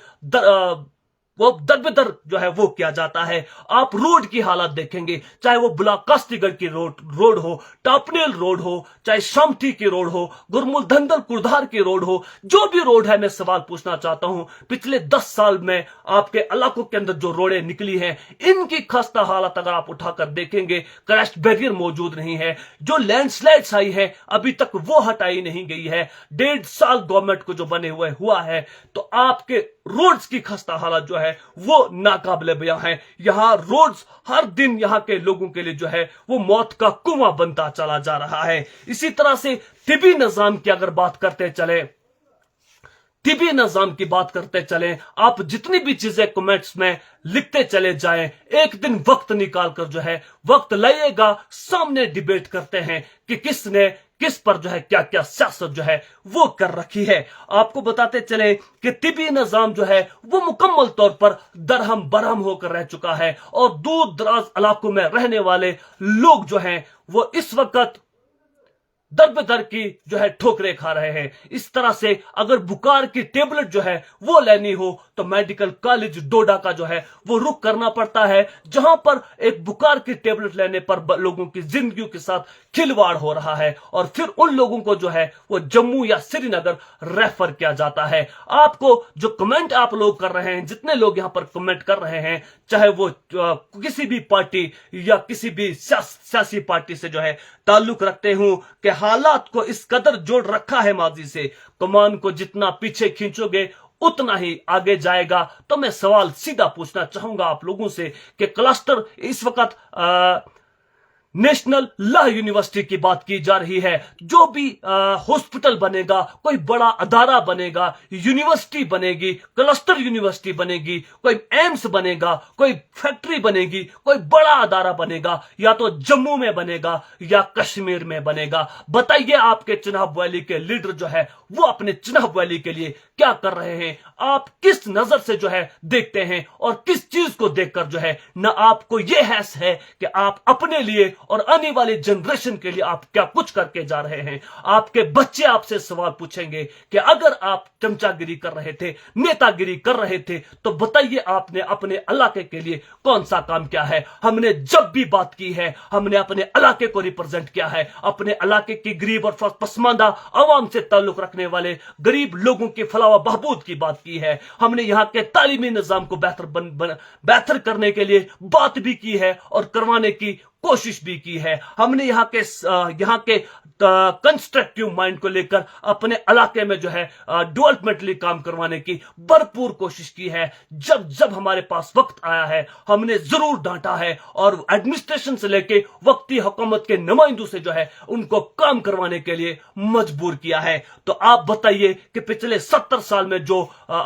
वो दर बेदर जो है वो किया जाता है। आप रोड की हालत देखेंगे, चाहे वो बुलाकास्तीगढ़ की रोड हो, टापनेल रोड हो, चाहे शामठी की रोड हो, गुरमुल धंधल कुरधार की रोड हो, जो भी रोड है, मैं सवाल पूछना चाहता हूं, पिछले 10 साल में आपके इलाकों के अंदर जो रोडें निकली हैं, इनकी खस्ता हालत अगर आप उठाकर देखेंगे, क्रैश बैरियर मौजूद नहीं है, जो लैंडस्लाइड्स आई है अभी तक वो हटाई नहीं गई है, 1.5 साल गवर्नमेंट को जो बने हुए हुआ है, तो आपके रोड्स की खस्ता हालत जो है वो नाकाबिले बयां है। यहां रोड्स हर दिन यहां के लोगों के लिए जो है वो मौत का कुआं बनता चला जा रहा है। इसी तरह से तिबी निजाम की अगर बात करते चले, तिबी निजाम की बात करते चलें, आप जितनी भी चीजें कमेंट्स में लिखते चले जाएं, एक दिन वक्त निकालकर जो है वक्त लगेगा, सामने डिबेट करते हैं कि किसने किस पर जो है क्या क्या सियासत जो है वो कर रखी है। आपको बताते चले कि तिबी निजाम जो है वो मुकम्मल तौर पर दरहम बरहम होकर रह चुका है और दूर दराज इलाकों में रहने वाले लोग जो हैं वो इस वक्त दर बेदर की जो है ठोकरें खा रहे हैं। इस तरह से अगर बुखार की टेबलेट जो है वो लेनी हो तो मेडिकल कॉलेज डोडा का जो है वो रुख करना पड़ता है, जहां पर एक बुखार की टेबलेट लेने पर लोगों की जिंदगी के साथ खिलवाड़ हो रहा है और फिर उन लोगों को जो है वो जम्मू या श्रीनगर रेफर किया जाता है। आपको जो कमेंट आप लोग कर रहे हैं, जितने लोग यहां पर कमेंट कर रहे हैं, चाहे वो किसी भी पार्टी या किसी भी सियासी पार्टी से जो है ताल्लुक रखते हूं, कि हालात को इस कदर जोड़ रखा है माजी से, कमान को जितना पीछे खींचोगे उतना ही आगे जाएगा। तो मैं सवाल सीधा पूछना चाहूंगा आप लोगों से कि क्लस्टर इस वक्त नेशनल लॉ यूनिवर्सिटी की बात की जा रही है, जो भी हॉस्पिटल बनेगा, कोई बड़ा अदारा बनेगा, यूनिवर्सिटी बनेगी, क्लस्टर यूनिवर्सिटी बनेगी, कोई एम्स बनेगा, कोई फैक्ट्री बनेगी, कोई बड़ा अदारा बनेगा, या तो जम्मू में बनेगा या कश्मीर में बनेगा। बताइए आपके चिनाब वैली के लीडर जो है वो अपने चिनाब वैली के लिए क्या कर रहे हैं? आप किस नजर से जो है देखते हैं और किस चीज को देखकर जो है ना आपको यह हैस है कि आप अपने लिए और आने वाली जनरेशन के लिए आप क्या कुछ करके जा रहे हैं? आपके बच्चे आपसे सवाल पूछेंगे कि अगर आप चमचागिरी कर रहे थे, नेतागिरी कर रहे थे, तो बताइए आपने अपने इलाके के लिए कौन सा काम किया है? हमने जब भी बात की है, हमने अपने इलाके को रिप्रेजेंट किया है, अपने इलाके की गरीब और पसमानदा आवाम से ताल्लुक रखने वाले गरीब लोगों की फलाह बहबूद की बात की है। हमने यहाँ के तालीमी निजाम को बेहतर करने के लिए बात भी की है और करवाने की कोशिश भी की है। हमने यहाँ के कंस्ट्रक्टिव माइंड को लेकर अपने इलाके में जो है डेवलपमेंटली काम करवाने की भरपूर कोशिश की है। जब जब हमारे पास वक्त आया है हमने जरूर डांटा है और एडमिनिस्ट्रेशन से लेके वक्ती हुकूमत के नुमाइंदों से जो है उनको काम करवाने के लिए मजबूर किया है। तो आप बताइए कि पिछले 70 साल में जो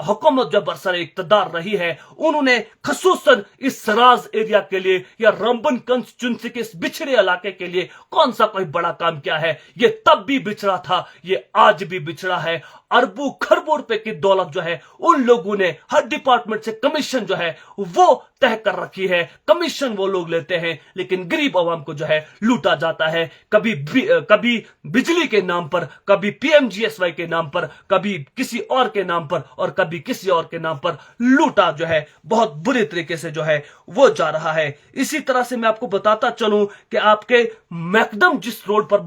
हुकूमत जो बरसर इक्तदार रही है, उन्होंने खसूसन इस सराज एरिया के लिए या रामबन कंस्टिट्यूंसी के इस बिछड़े इलाके के लिए कौन सा कोई बड़ा काम किया है? ये तब भी बिछड़ा था, ये आज भी बिछड़ा है। अरबों खरबों रुपए की दौलत जो है उन लोगों ने हर डिपार्टमेंट से कमीशन जो है वो तय कर रखी है, कमीशन वो लोग लेते हैं, लेकिन गरीब आवाम को जो है लूटा जाता है। कभी बिजली के नाम पर, कभी पीएमजीएसवाई के नाम पर, कभी किसी और के नाम पर और कभी किसी और के नाम पर लूटा जो है बहुत बुरी तरीके से जो है वो जा रहा है। इसी तरह से मैं आपको बताता चलूं कि आपके मैकडम जिस रोड पर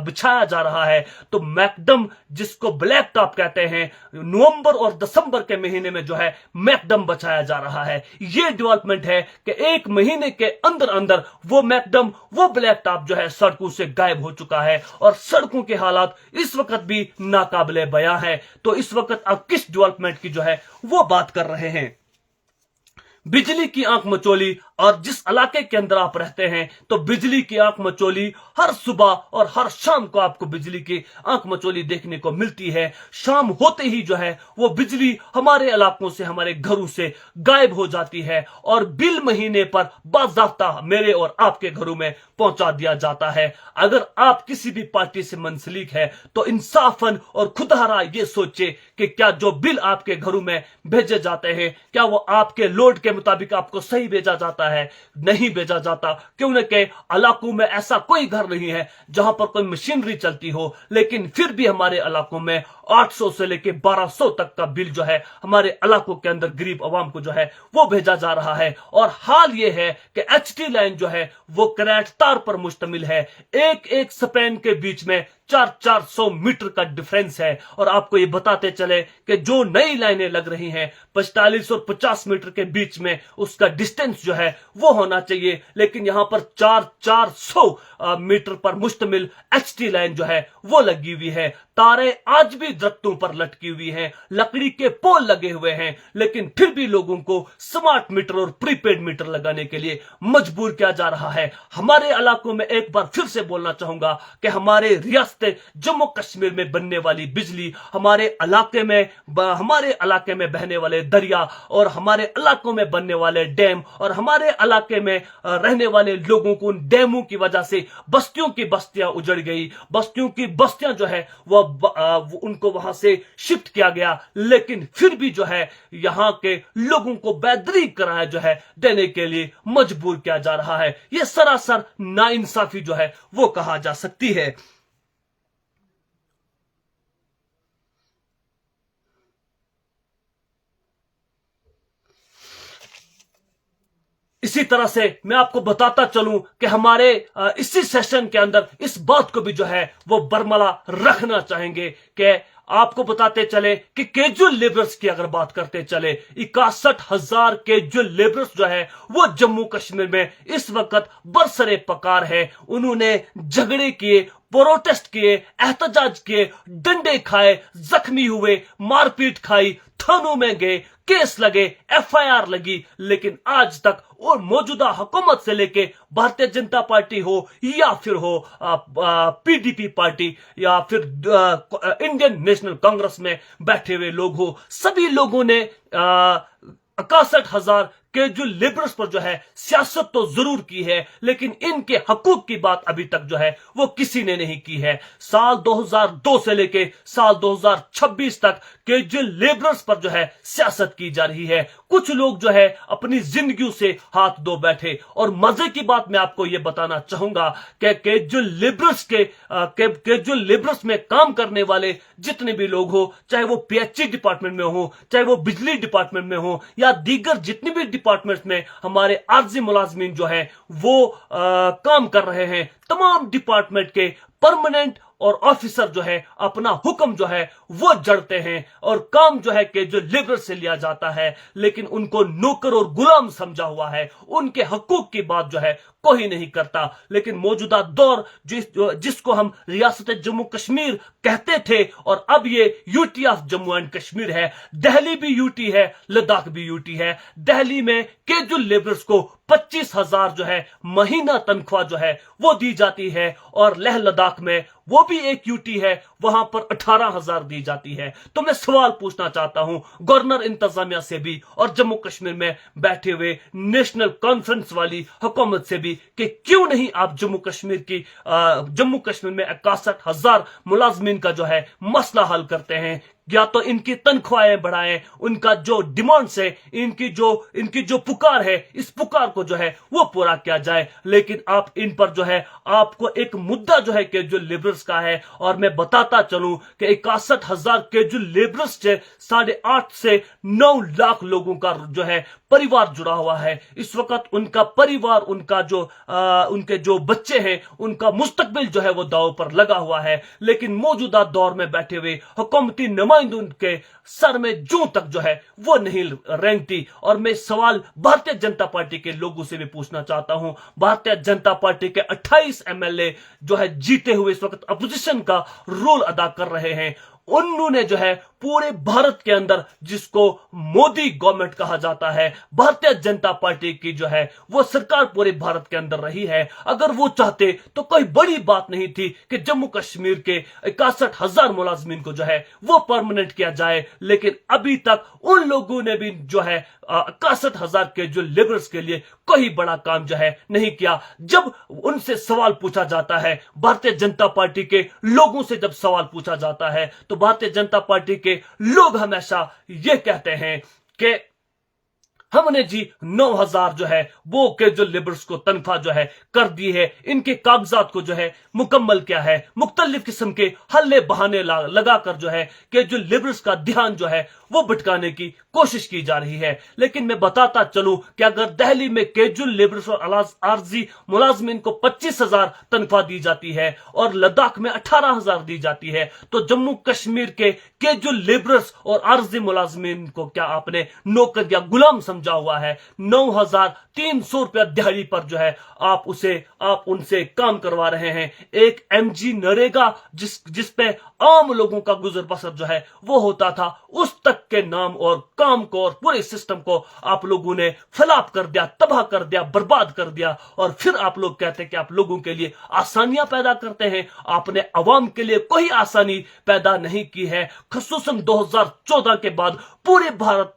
बिछाया जा रहा है, तो मैकडम जिसको ब्लैक टॉप कहते हैं, नवंबर और दिसंबर के महीने में जो है मैकडम बचाया जा रहा है। ये डेवलपमेंट है कि 1 महीने के अंदर अंदर वो मैकडम, वो ब्लैक टॉप जो है सड़कों से गायब हो चुका है और सड़कों के हालात इस वक्त भी नाकाबिले बयां है। तो इस वक्त आप किस डेवलपमेंट की जो है वो बात कर रहे हैं? बिजली की आंख मचोली, और जिस इलाके के अंदर आप रहते हैं तो बिजली की आंख मचोली हर सुबह और हर शाम को आपको बिजली की आंख मचोली देखने को मिलती है। शाम होते ही जो है वो बिजली हमारे इलाकों से, हमारे घरों से गायब हो जाती है और बिल महीने पर बाज़ाब्ता मेरे और आपके घरों में पहुंचा दिया जाता है। अगर आप किसी भी पार्टी से मुंसलिक है तो इंसाफन और खुदहारा ये सोचे कि क्या जो बिल आपके घरों में भेजे जाते हैं क्या वो आपके लोड के मुताबिक आपको सही भेजा जाता है, नहीं भेजा जाता। क्यों न के इलाकों में ऐसा कोई घर नहीं है जहां पर कोई मशीनरी चलती हो, लेकिन फिर भी हमारे इलाकों में 800 से लेके 1200 तक का बिल जो है हमारे इलाकों के अंदर गरीब आवाम को जो है वो भेजा जा रहा है। और हाल ये है कि HT लाइन जो है वो करैट तार पर मुश्तमिल है। एक एक स्पैन के बीच में 400 मीटर का डिफरेंस है। और आपको ये बताते चले कि जो नई लाइनें लग रही हैं 45 और 50 मीटर के बीच में उसका डिस्टेंस जो है वो होना चाहिए, लेकिन यहां पर 400 मीटर पर मुश्तमिल HT लाइन जो है वो लगी हुई है। तारे आज भी दरख्तों पर लटकी हुई हैं, लकड़ी के पोल लगे हुए हैं, लेकिन फिर भी लोगों को स्मार्ट मीटर और प्रीपेड मीटर लगाने के लिए मजबूर किया जा रहा है। हमारे इलाकों में एक बार फिर से बोलना चाहूंगा कि हमारे रियासत जम्मू कश्मीर में बनने वाली बिजली, हमारे इलाके में बहने वाले दरिया और हमारे इलाकों में बनने वाले डैम और हमारे इलाके में रहने वाले लोगों को उन डैमों की वजह से बस्तियों की बस्तियां उजड़ गई। बस्तियों की बस्तियां जो है वो उनको वहां से शिफ्ट किया गया, लेकिन फिर भी जो है यहां के लोगों को बेदरी किराया जो है देने के लिए मजबूर किया जा रहा है। यह सरासर नाइंसाफी जो है वो कहा जा सकती है। इसी तरह से मैं आपको बताता चलूं कि हमारे इसी सेशन के अंदर इस बात को भी जो है वो बरमला रखना चाहेंगे कि आपको बताते चले कि कैजुअल लेबरर्स की अगर बात करते चले 61,000 कैजुअल लेबरर्स जो है वो जम्मू कश्मीर में इस वक्त बरसरे पकार है। उन्होंने झगड़े किए, प्रोटेस्ट किए, एहतजाज किए, डंडे खाए, जख्मी हुए, मारपीट खाई, थानों में गए, केस लगे, FIR लगी, लेकिन आज तक और मौजूदा हुकूमत से लेके भारतीय जनता पार्टी हो या फिर हो PDP पार्टी या फिर इंडियन नेशनल कांग्रेस में बैठे हुए लोग हो, सभी लोगों ने 61,000 कैजुअल लेबरर्स पर जो है सियासत तो जरूर की है, लेकिन इनके हकूक की बात अभी तक जो है वो किसी ने नहीं की है। साल 2002 से लेके साल 2026 तक कैजुअल लेबरर्स पर जो है सियासत की जा रही है। कुछ लोग जो है अपनी जिंदगी से हाथ धो बैठे। और मजे की बात मैं आपको यह बताना चाहूंगा कि कैजुअल लेबरर्स में काम करने वाले जितने भी लोग हो, चाहे वो PHE डिपार्टमेंट में हो, चाहे वो बिजली डिपार्टमेंट में हो या दीगर जितनी भी डिपार्टमेंट्स में हमारे आर्जी मुलाजमीन जो है वो काम कर रहे हैं, तमाम डिपार्टमेंट के परमानेंट और ऑफिसर जो है अपना हुक्म जो है वो जड़ते हैं और काम जो है कि जो लेबर से लिया जाता है, लेकिन उनको नौकर और गुलाम समझा हुआ है। उनके हकूक की बात जो है कोई नहीं करता। लेकिन मौजूदा दौर जिसको हम रियासत जम्मू कश्मीर कहते थे और अब ये UT of Jammu and Kashmir है। दिल्ली भी यूटी है, लद्दाख भी यूटी है। दिल्ली में कैजुअल लेबरर्स को 25,000 जो है महीना तनख्वाह जो है वो दी जाती है और लेह लद्दाख में वो भी एक यूटी है, वहां पर 18,000 दी जाती है। तो मैं सवाल पूछना चाहता हूं गवर्नर इंतजामिया से भी और जम्मू कश्मीर में बैठे हुए नेशनल कॉन्फ्रेंस वाली हुकूमत से भी कि क्यों नहीं आप जम्मू कश्मीर में 61,000 मुलाजमीन का जो है मसला हल करते हैं। या तो इनकी तनख्वाहें बढ़ाएं, उनका जो डिमांड्स है, इनकी जो पुकार है, इस पुकार को जो है वो पूरा किया जाए। लेकिन आप इन पर जो है आपको एक मुद्दा जो है कैजुअल लेबरर्स का है। और मैं बताता चलूं कि 61,000 कैजुअल लेबरर्स से 8.5 से 9 लाख लोगों का जो है परिवार जुड़ा हुआ है। इस वक्त उनका परिवार, उनके जो बच्चे हैं, उनका मुस्तकबिल जो है वो दांव पर लगा हुआ है। लेकिन मौजूदा दौर में बैठे हुए हुकूमती नुमाइंदों के सर में जूं तक जो है वो नहीं रेंगती। और मैं सवाल भारतीय जनता पार्टी के लोगों से भी पूछना चाहता हूं। भारतीय जनता पार्टी के 28 MLA जो है जीते हुए इस वक्त अपोजिशन का रोल अदा कर रहे हैं। उन्होंने जो है पूरे भारत के अंदर, जिसको मोदी गवर्नमेंट कहा जाता है, भारतीय जनता पार्टी की जो है वो सरकार पूरे भारत के अंदर रही है। अगर वो चाहते तो कोई बड़ी बात नहीं थी कि जम्मू कश्मीर के 61,000 मुलाजमीन को जो है वो परमानेंट किया जाए। लेकिन अभी तक उन लोगों ने भी जो है 61,000 के जो लेबर्स के लिए कोई बड़ा काम जो है नहीं किया। जब उनसे सवाल पूछा जाता है, भारतीय जनता पार्टी के लोगों से जब सवाल पूछा जाता है, तो भारतीय जनता पार्टी के लोग हमेशा ये कहते हैं कि हमने जी 9,000 जो है वो कैजुअल लेबर्स को तनख्वाह जो है कर दी है। इनके कागजात को जो है मुकम्मल किया है। मुख्तलिफ किस्म के हल्ले बहाने लगाकर जो है कैजुअल लेबर्स का ध्यान जो है वो भटकाने की कोशिश की जा रही है। लेकिन मैं बताता चलूं कि अगर दिल्ली में कैजुअल लेबर्स और आरजी मुलाजमीन को 25,000 तनख्वाह दी जाती है और लद्दाख में 18,000 दी जाती है, तो जम्मू कश्मीर के कैजुअल लेबर्स और आरजी मुलाजमीन को क्या आपने नौकर या गुलाम समझा हुआ है? 9,300 रुपया दिहाड़ी पर जो है आप उनसे काम करवा रहे हैं। एक एमजी नरेगा जिस पे आम लोगों का गुजर बसर जो है वो होता था, उस तक के नाम और काम को और पूरे सिस्टम को आप लोगों ने फलाप कर दिया, तबाह कर दिया, बर्बाद कर दिया। और फिर आप लोग कहते हैं कि आप लोगों के लिए आसानियां पैदा करते हैं। आपने अवाम के लिए कोई आसानी पैदा नहीं की है। खसूसन 2014 के बाद पूरे भारत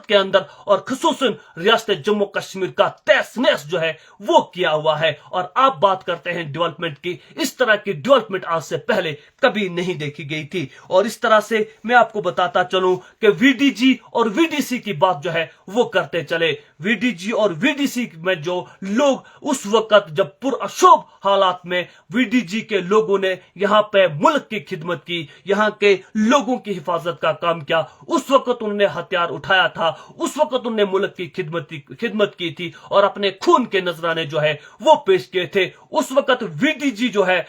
के अंदर और खसूसन रियासत जम्मू कश्मीर का तहस नहस जो है वो किया हुआ है। और आप बात करते हैं डेवलपमेंट की, इस तरह की डेवलपमेंट आज से पहले कभी नहीं देखी गई थी। और इस तरह से मैं आपको बताता चलूं कि वीडीजी और वीडीसी की बात जो है वो करते चले। वीडीजी और वीडीसी में जो लोग उस वक्त जब पुरअशोभ हालात में वीडीजी के लोगों ने यहां पे मुल्क की खिदमत की, यहां के लोगों की हिफाजत का काम किया, उस वक्त उन्होंने हथियार उठाया था, उस वक्त उन्होंने मुल्क की खिदमत की थी और अपने खून के नजराने जो है वो पेश किए थे। उस वक्त वीडीजी जो है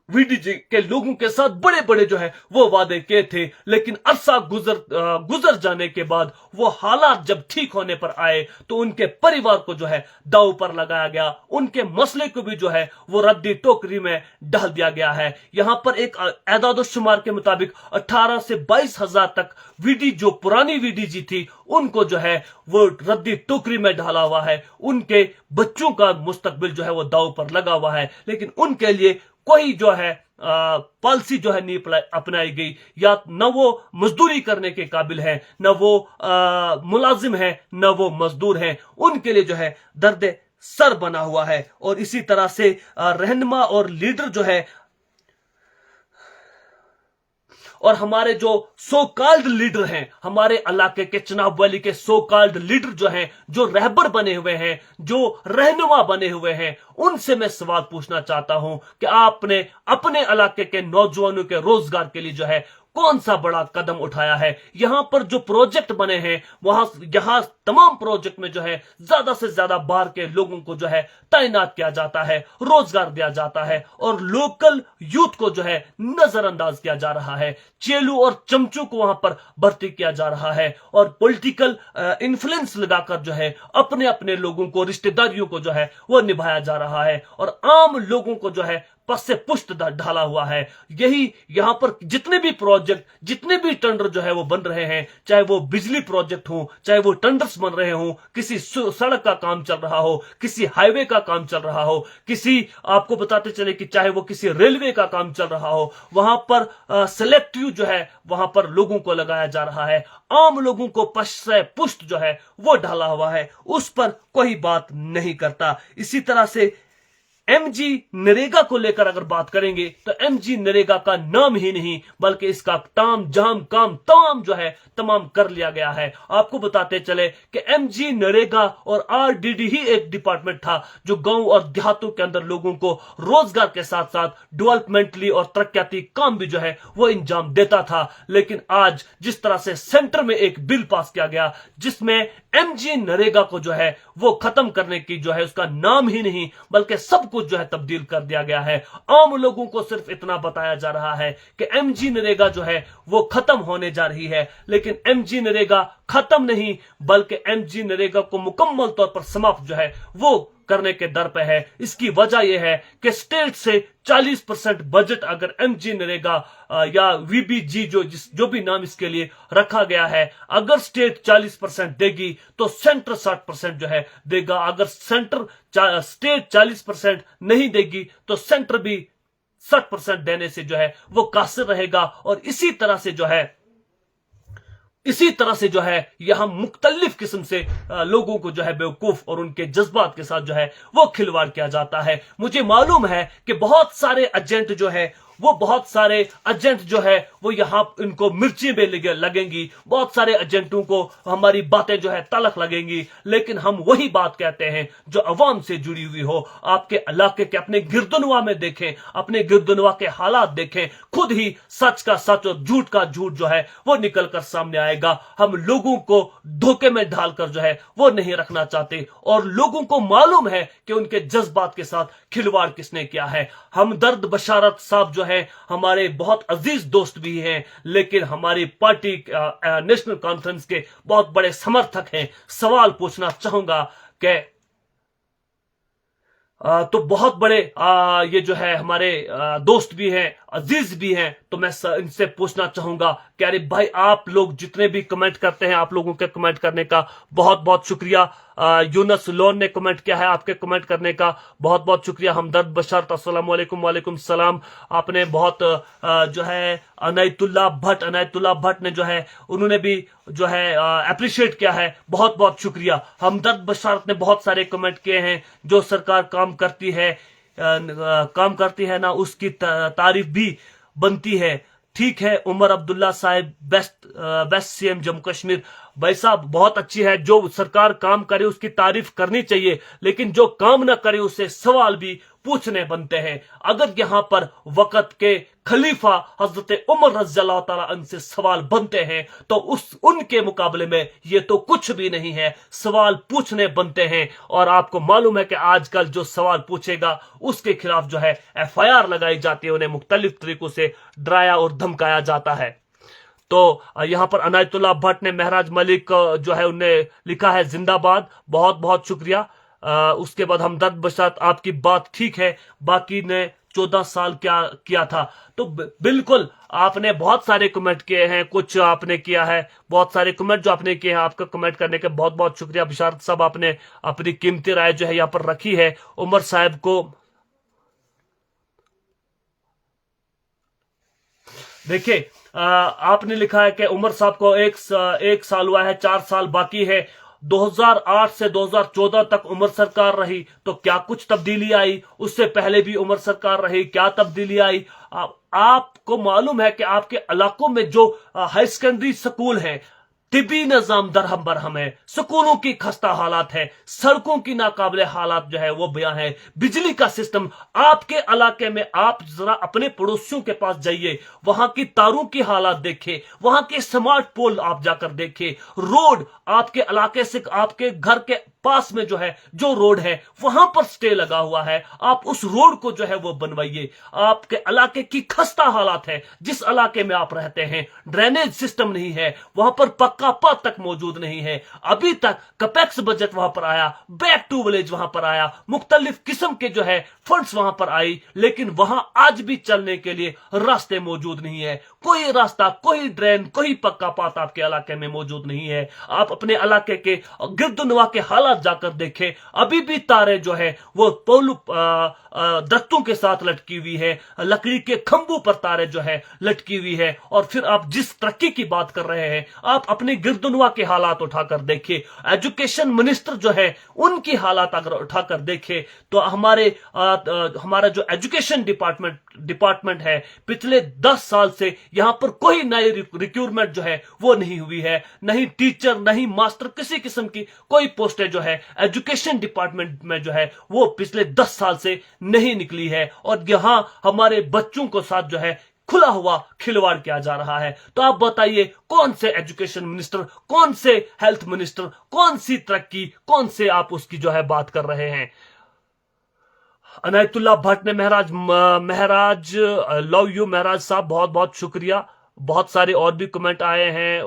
वीडीजी के लोगों के साथ बड़े बड़े जो है वो वादे किए थे। लेकिन अरसा गुजर जाने के बाद वो हालात जब ठीक होने पर आए तो उनके परिवार को जो है दांव पर लगाया गया, उनके मसले को भी जो है वो रद्दी टोकरी में डाल दिया गया है। यहां पर एक एदाद-ओ-शुमार के मुताबिक 18 से 22,000 तक जो पुरानी वीडीजी थी उनको जो है वो रद्दी टोकरी में डाला हुआ है। उनके बच्चों का मुस्तकबिल जो है वो दांव पर लगा हुआ है। लेकिन उनके लिए कोई जो है पॉलिसी जो है नहीं अपनाई गई। या न वो मजदूरी करने के काबिल है, न वो मुलाजिम है, न वो मजदूर है। उनके लिए जो है दर्द सर बना हुआ है। और इसी तरह से रहनुमा और लीडर जो है और हमारे जो सो कॉल्ड लीडर हैं, हमारे इलाके के चनाब वैली के सो कॉल्ड लीडर जो हैं, जो रहबर बने हुए हैं, जो रहनुमा बने हुए हैं, उनसे मैं सवाल पूछना चाहता हूं कि आपने अपने इलाके के नौजवानों के रोजगार के लिए जो है कौन सा बड़ा कदम उठाया है? यहां पर जो प्रोजेक्ट बने हैं यहां तमाम प्रोजेक्ट में जो है ज्यादा से ज्यादा बाहर के लोगों को जो है तैनात किया जाता है, रोजगार दिया जाता है और लोकल यूथ को जो है नजरअंदाज किया जा रहा है। चेलू और चमचू को वहां पर भर्ती किया जा रहा है और पॉलिटिकल इन्फ्लुएंस लगाकर जो है अपने अपने लोगों को, रिश्तेदारियों को जो है वो निभाया जा रहा है और आम लोगों को जो है पस से पुष्ट ढाला हुआ है। यही यहां पर जितने भी प्रोजेक्ट, जितने भी टेंडर जो है वो बन रहे हैं, चाहे वो बिजली प्रोजेक्ट हो, चाहे वो टेंडर्स बन रहे हो, किसी सड़क का काम चल रहा हो, किसी हाईवे का काम चल रहा हो, किसी आपको बताते चले कि चाहे वो किसी रेलवे का काम चल रहा हो, वहां पर सिलेक्टिव जो है वहां पर लोगों को लगाया जा रहा है। आम लोगों को पस से पुष्ट जो है वो ढाला हुआ है, उस पर कोई बात नहीं करता। इसी तरह से एमजी नरेगा को लेकर अगर बात करेंगे तो एमजी नरेगा का नाम ही नहीं बल्कि इसका काम तमाम जो है तमाम कर लिया गया है। आपको बताते चले कि एमजी नरेगा और आरडीडी ही एक डिपार्टमेंट था जो गांव और देहातों के अंदर लोगों को रोजगार के साथ साथ डेवलपमेंटली और तरक्याती काम भी जो है वो इंजाम देता था। लेकिन आज जिस तरह से सेंटर में एक बिल पास किया गया जिसमें एमजी नरेगा को जो है वो खत्म करने की जो है उसका नाम ही नहीं बल्कि सब कुछ जो है तब्दील कर दिया गया है। आम लोगों को सिर्फ इतना बताया जा रहा है कि एमजी नरेगा जो है वो खत्म होने जा रही है, लेकिन एमजी नरेगा खत्म नहीं बल्कि एमजी नरेगा को मुकम्मल तौर पर समाप्त जो है वो करने के दर पे है। इसकी वजह यह है कि स्टेट से 40% बजट अगर एमजी नरेगा या वीबीजी जो भी नाम इसके लिए रखा गया है, अगर स्टेट 40% देगी तो सेंटर 60% जो है देगा। अगर स्टेट 40% नहीं देगी तो सेंटर भी 60% देने से जो है वो कासिर रहेगा। और इसी तरह से जो है यहां मुख्तलिफ किस्म से लोगों को जो है बेवकूफ और उनके जज्बात के साथ जो है वो खिलवाड़ किया जाता है। मुझे मालूम है कि बहुत सारे एजेंट जो है وہ بہت سارے ایجنٹ جو ہے وہ یہاں ان کو مرچی میں لگیں گی, بہت سارے ایجنٹوں کو ہماری باتیں جو ہے تلخ لگیں گی, لیکن ہم وہی بات کہتے ہیں جو عوام سے جڑی ہوئی ہو. آپ کے علاقے کے اپنے گردنوا میں دیکھیں, اپنے گردنوا کے حالات دیکھیں, خود ہی سچ کا سچ اور جھوٹ کا جھوٹ جو ہے وہ نکل کر سامنے آئے گا. ہم لوگوں کو دھوکے میں ڈال کر جو ہے وہ نہیں رکھنا چاہتے, اور لوگوں کو معلوم ہے کہ ان کے جذبات کے ساتھ کھلواڑ کس نے کیا ہے. ہمدرد بشارت صاحب جو ہیں ہمارے بہت عزیز دوست بھی ہیں, لیکن ہماری پارٹی نیشنل کانفرنس کے بہت بڑے سمرتھک ہیں. سوال پوچھنا چاہوں گا کہ تو بہت بڑے یہ جو ہے ہمارے دوست بھی ہیں, عزیز بھی ہیں, تو میں ان سے پوچھنا چاہوں گا کہ ارے بھائی آپ لوگ جتنے بھی کمنٹ کرتے ہیں, آپ لوگوں کے کمنٹ کرنے کا بہت بہت شکریہ. یونس لون نے کمنٹ کیا ہے, آپ کے کمنٹ کرنے کا بہت بہت شکریہ. ہمدرد بشارت السلام علیکم. وعلیکم السلام. آپ نے بہت جو ہے عنایت اللہ بھٹ نے جو ہے انہوں نے بھی جو ہے اپریشیٹ کیا ہے, بہت بہت شکریہ. ہمدرد بشارت نے بہت سارے کمنٹ کیے ہیں, جو سرکار کام کرتی ہے نا اس کی تعریف بھی بنتی ہے. ٹھیک ہے عمر عبداللہ صاحب, best C M Jammu Kashmir. بھائی صاحب بہت اچھی ہے, جو سرکار کام کرے اس کی تعریف کرنی چاہیے, لیکن جو کام نہ کرے اسے سوال بھی پوچھنے بنتے ہیں. اگر یہاں پر وقت کے خلیفہ حضرت عمر رضی اللہ تعالیٰ عنہ سے سوال بنتے ہیں تو ان کے مقابلے میں یہ تو کچھ بھی نہیں ہے. سوال پوچھنے بنتے ہیں, اور آپ کو معلوم ہے کہ آج کل جو سوال پوچھے گا اس کے خلاف جو ہے FIR لگائی جاتی ہے, انہیں مختلف طریقوں سے ڈرایا اور دھمکایا جاتا ہے. تو یہاں پر عنایت اللہ بھٹ نے مہراج ملک جو ہے انہوں نے لکھا ہے زندہ باد, بہت بہت شکریہ. اس کے بعد ہمدرد بشارت آپ کی بات ٹھیک ہے, باقی نے 14 سال کیا تھا. تو بالکل آپ نے بہت سارے کمنٹ کیے ہیں, کچھ آپ نے کیا ہے, بہت سارے کمنٹ جو آپ نے کیے ہیں, آپ کا کمنٹ کرنے کے بہت بہت شکریہ. بشارت صاحب آپ نے اپنی قیمتی رائے جو ہے یہاں پر رکھی ہے. عمر صاحب کو دیکھیں, آپ نے لکھا ہے کہ عمر صاحب کو ایک سال ہوا ہے, 4 سال باقی ہے. 2008 سے 2014 تک عمر سرکار رہی, تو کیا کچھ تبدیلی آئی؟ اس سے پہلے بھی عمر سرکار رہی, کیا تبدیلی آئی؟ آپ کو معلوم ہے کہ آپ کے علاقوں میں جو ہائی سیکنڈری سکول ہیں, طبی نظام درہم برہم ہے, سکولوں کی خستہ حالات ہے, سڑکوں کی ناقابل حالات جو ہے وہ بیاں ہے, بجلی کا سسٹم. آپ کے علاقے میں آپ ذرا اپنے پڑوسیوں کے پاس جائیے, وہاں کی تاروں کی حالات دیکھیں, وہاں کے سمارٹ پول آپ جا کر دیکھیں, روڈ آپ کے علاقے سے آپ کے گھر کے پاس میں جو ہے جو روڈ ہے وہاں پر سٹے لگا ہوا ہے, آپ اس روڈ کو جو ہے وہ بنوائیے. آپ کے علاقے کی خستہ حالات ہے, جس علاقے میں آپ رہتے ہیں ڈرینیج سسٹم نہیں ہے, وہاں پر پکا پات تک موجود نہیں ہے. ابھی تک کپیکس بجٹ وہاں پر آیا, بیک ٹو ولیج وہاں پر آیا, مختلف قسم کے جو ہے فنڈز وہاں پر آئی, لیکن وہاں آج بھی چلنے کے لیے راستے موجود نہیں ہے. کوئی راستہ, کوئی ڈرین, کوئی پکا پات آپ کے علاقے میں موجود نہیں ہے. آپ اپنے علاقے کے گردنوا کے حالات جا کر دیکھیں, ابھی بھی تارے جو ہے وہ درختوں کے ساتھ لٹکی ہوئی ہے, لکڑی کے کھمبوں پر تارے جو ہے لٹکی ہوئی ہے. اور پھر آپ جس ترقی کی بات کر رہے ہیں, آپ اپنے گردنوا کے حالات اٹھا کر دیکھیں. ایجوکیشن منسٹر جو ہے ان کی حالات اگر اٹھا کر دیکھیں تو ہمارا جو ایجوکیشن ڈپارٹمنٹ ہے, پچھلے 10 سال سے یہاں پر کوئی نئی ریکروٹمنٹ جو ہے وہ نہیں ہوئی ہے, نہیں ٹیچر, نہیں ماسٹر, کسی قسم کی کوئی پوسٹیں جو ہے ایجوکیشن ڈپارٹمنٹ میں جو ہے وہ پچھلے 10 سال سے نہیں نکلی ہے. اور یہاں ہمارے بچوں کو ساتھ جو ہے کھلا ہوا کھلواڑ کیا جا رہا ہے. تو آپ بتائیے کون سے ایجوکیشن منسٹر, کون سے ہیلتھ منسٹر, کون سی ترقی, کون سے آپ اس کی جو ہے بات کر رہے ہیں؟ عنایت اللہ بھٹ نے مہراج لو یو مہراج صاحب, بہت بہت شکریہ. بہت سارے اور بھی کمنٹ آئے ہیں.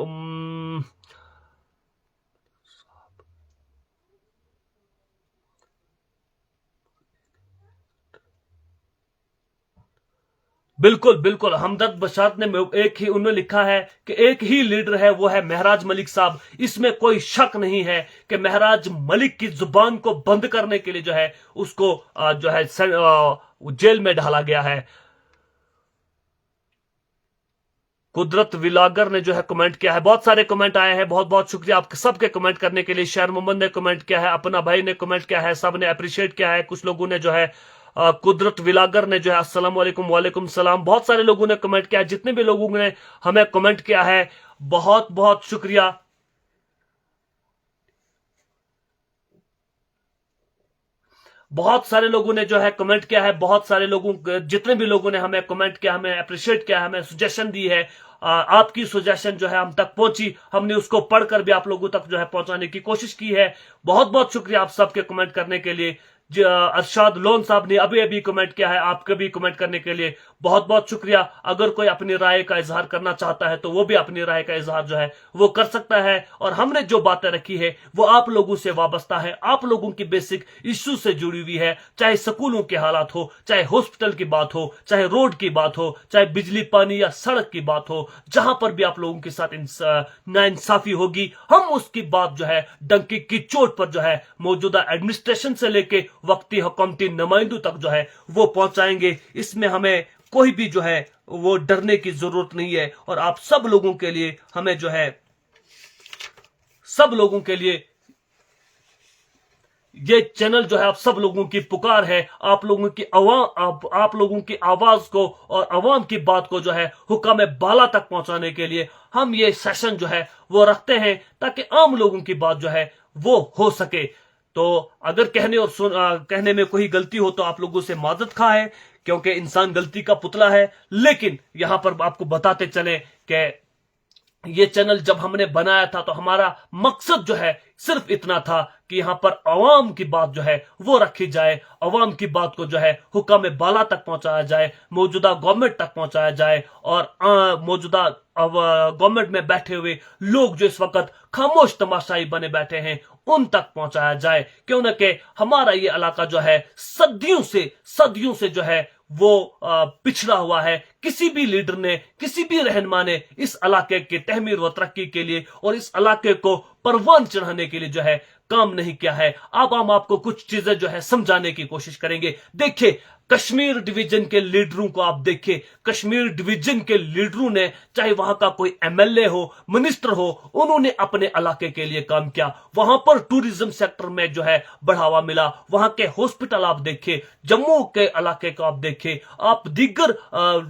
بالکل بالکل, ہمدرد بشارت نے انہوں نے لکھا ہے کہ ایک ہی لیڈر ہے, وہ ہے مہراج ملک صاحب. اس میں کوئی شک نہیں ہے کہ مہراج ملک کی زبان کو بند کرنے کے لیے جو ہے اس کو جو ہے جیل میں ڈالا گیا ہے. قدرت ولاگر نے جو ہے کمنٹ کیا ہے, بہت سارے کمنٹ آئے ہیں, بہت بہت شکریہ آپ سب کے کمنٹ کرنے کے لیے. شہر محمد نے کمنٹ کیا ہے, اپنا بھائی نے کمنٹ کیا ہے, سب نے اپریشیٹ کیا ہے. کچھ لوگوں نے جو ہے कुदरत विलागर ने जो है अस्सलाम वालेकुम, वालेकुम सलाम, बहुत सारे लोगों ने कमेंट किया। जितने भी लोगों ने हमें कमेंट किया है बहुत बहुत शुक्रिया। बहुत सारे लोगों ने जो है कमेंट किया है, बहुत सारे लोगों, जितने भी लोगों ने हमें कमेंट किया, हमें अप्रिशिएट किया, हमें सजेशन दी है, आपकी सजेशन जो है हम तक पहुंची, हमने उसको पढ़कर भी आप लोगों तक जो है पहुंचाने की कोशिश की है। बहुत बहुत शुक्रिया आप सबके कमेंट करने के लिए। अरशाद लोन साहब ने अभी अभी कमेंट किया है, आपके भी कमेंट करने के लिए बहुत बहुत शुक्रिया। अगर कोई अपनी राय का इजहार करना चाहता है तो वो भी अपनी राय का इजहार जो है वो कर सकता है, और हमने जो बातें रखी है वो आप लोगों से वाबस्ता है, आप लोगों की बेसिक इश्यू से जुड़ी हुई है। चाहे स्कूलों के हालात हो, चाहे हॉस्पिटल की बात हो, चाहे रोड की बात हो, चाहे बिजली पानी या सड़क की बात हो, जहां पर भी आप लोगों के साथ नाइंसाफी होगी, हम उसकी बात जो है डंकी की चोट पर जो है मौजूदा एडमिनिस्ट्रेशन से लेके वक्ती हुकूमती नुमाइंदों तक जो है वो पहुंचाएंगे। इसमें हमें कोई भी जो है वो डरने की जरूरत नहीं है, और आप सब लोगों के लिए हमें जो है, सब लोगों के लिए ये चैनल जो है आप सब लोगों की पुकार है, आप लोगों की आप लोगों की आवाज को और अवाम की बात को जो है हुक्म बाला तक पहुंचाने के लिए हम ये सेशन जो है वो रखते हैं, ताकि आम लोगों की बात जो है वो हो सके। तो अगर कहने में कोई गलती हो तो आप लोगों से माजरत खा है, क्योंकि इंसान गलती का पुतला है। लेकिन यहां पर आपको बताते चले कि ये चैनल जब हमने बनाया था तो हमारा मकसद जो है सिर्फ इतना था कि यहां पर अवाम की बात जो है वो रखी जाए, अवाम की बात को जो है हुक्म बाला तक पहुंचाया जाए, मौजूदा गवर्नमेंट तक पहुंचाया जाए, और मौजूदा गवर्नमेंट में बैठे हुए लोग जो इस वक्त खामोश तमाशाई बने बैठे हैं उन तक पहुंचाया जाए। क्यों न कि हमारा ये इलाका जो है सदियों से जो है वो पिछड़ा हुआ है। किसी भी लीडर ने, किसी भी रहनुमा ने इस इलाके के तहमीर व तरक्की के लिए और इस इलाके को परवान चढ़ाने के लिए जो है काम नहीं किया है। अब हम आपको कुछ चीजें जो है समझाने की कोशिश करेंगे। देखिए, कश्मीर डिवीजन के लीडरों को आप देखिए, कश्मीर डिवीजन के लीडरों ने, चाहे वहां का कोई एमएलए हो, मिनिस्टर हो, उन्होंने अपने इलाके के लिए काम किया। वहां पर टूरिज्म सेक्टर में जो है बढ़ावा मिला। वहां के हॉस्पिटल आप देखिए, जम्मू के इलाके को आप देखिए, आप दीगर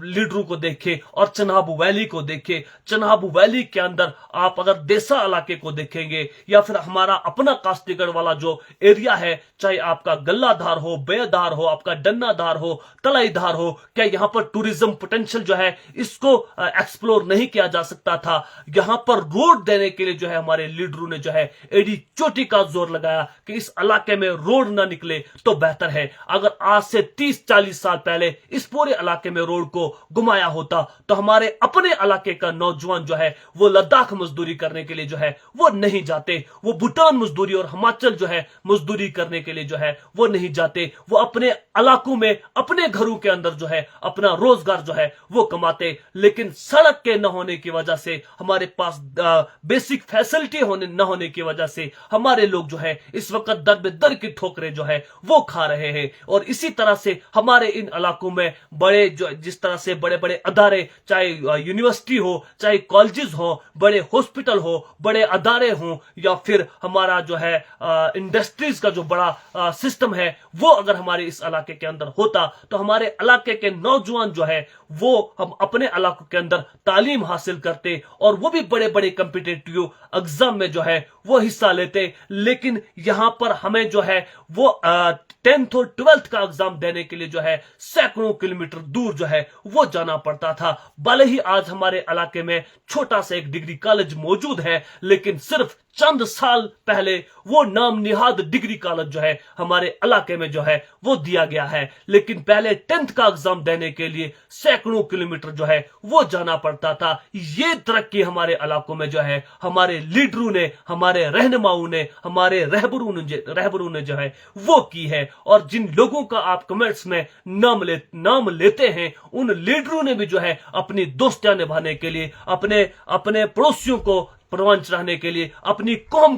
लीडरों को देखिए, और चनाब वैली को देखिए। चनाब वैली के अंदर आप अगर देसा इलाके को देखेंगे, या फिर हमारा अपना कास्तीगढ़ वाला जो एरिया है, चाहे आपका गल्लाधार हो, बेदार हो, आपका डन्नाधार हो, तलाईधार हो, क्या यहां पर टूरिज्म पोटेंशियल जो है इसको एक्सप्लोर नहीं किया जा सकता था? यहां पर रोड देने के लिए जो है हमारे लीडरों ने जो है एडी चोटी का जोर लगाया कि इस इलाके में रोड ना निकले तो बेहतर है। अगर आज से 30-40 साल पहले इस पूरे इलाके में रोड को घुमाया होता तो हमारे अपने इलाके का नौजवान जो है वो लद्दाख मजदूरी करने के लिए जो है वो नहीं जाते, वो भूटान मजदूरी और हिमाचल जो है मजदूरी करने के लिए जो है वो नहीं जाते, वो अपने इलाकों में, अपने घरों के अंदर जो है अपना रोजगार जो है वो कमाते। लेकिन सड़क के न होने की वजह से, हमारे पास बेसिक फैसिलिटी न होने की वजह से हमारे लोग जो है इस वक्त दर बेदर की ठोकरें जो है वो खा रहे हैं। और इसी तरह से हमारे इन इलाकों में बड़े जो, जिस तरह से बड़े बड़े अदारे, चाहे यूनिवर्सिटी हो, चाहे कॉलेजेस हो, बड़े हॉस्पिटल हो, बड़े अदारे हो, या फिर हमारा जो है इंडस्ट्रीज का जो बड़ा सिस्टम है, वो अगर हमारे इस इलाके के अंदर होता तो हमारे इलाके के नौजवान जो है वो हम अपने इलाकों के अंदर तालीम हासिल करते, और वो भी बड़े बड़े कॉम्पिटिटिव एग्जाम में जो है वो हिस्सा लेते। लेकिन यहां पर हमें जो है वो 10th और 12th का एग्जाम देने के लिए जो है सैकड़ों किलोमीटर दूर जो है वो जाना पड़ता था। भले ही आज हमारे इलाके में छोटा सा एक डिग्री कॉलेज मौजूद है, लेकिन सिर्फ चंद साल पहले वो नाम निहाद डिग्री कॉलेज जो है हमारे इलाके में जो है वो दिया गया है। लेकिन पहले 10th का एग्जाम देने के लिए सैकड़ों किलोमीटर जो है वो जाना पड़ता था। ये तरक्की हमारे इलाकों में जो है हमारे लीडरों ने, हमारे रहनुमाओं ने, हमारे रहबरों ने जो है वो की है। और जिन लोगों का आप कमेंट्स में नाम लेते हैं, उन लीडरों ने भी जो है अपनी दोस्तियां निभाने के लिए, अपने पड़ोसियों को परवान चढ़ाने के लिए, अपनी कौम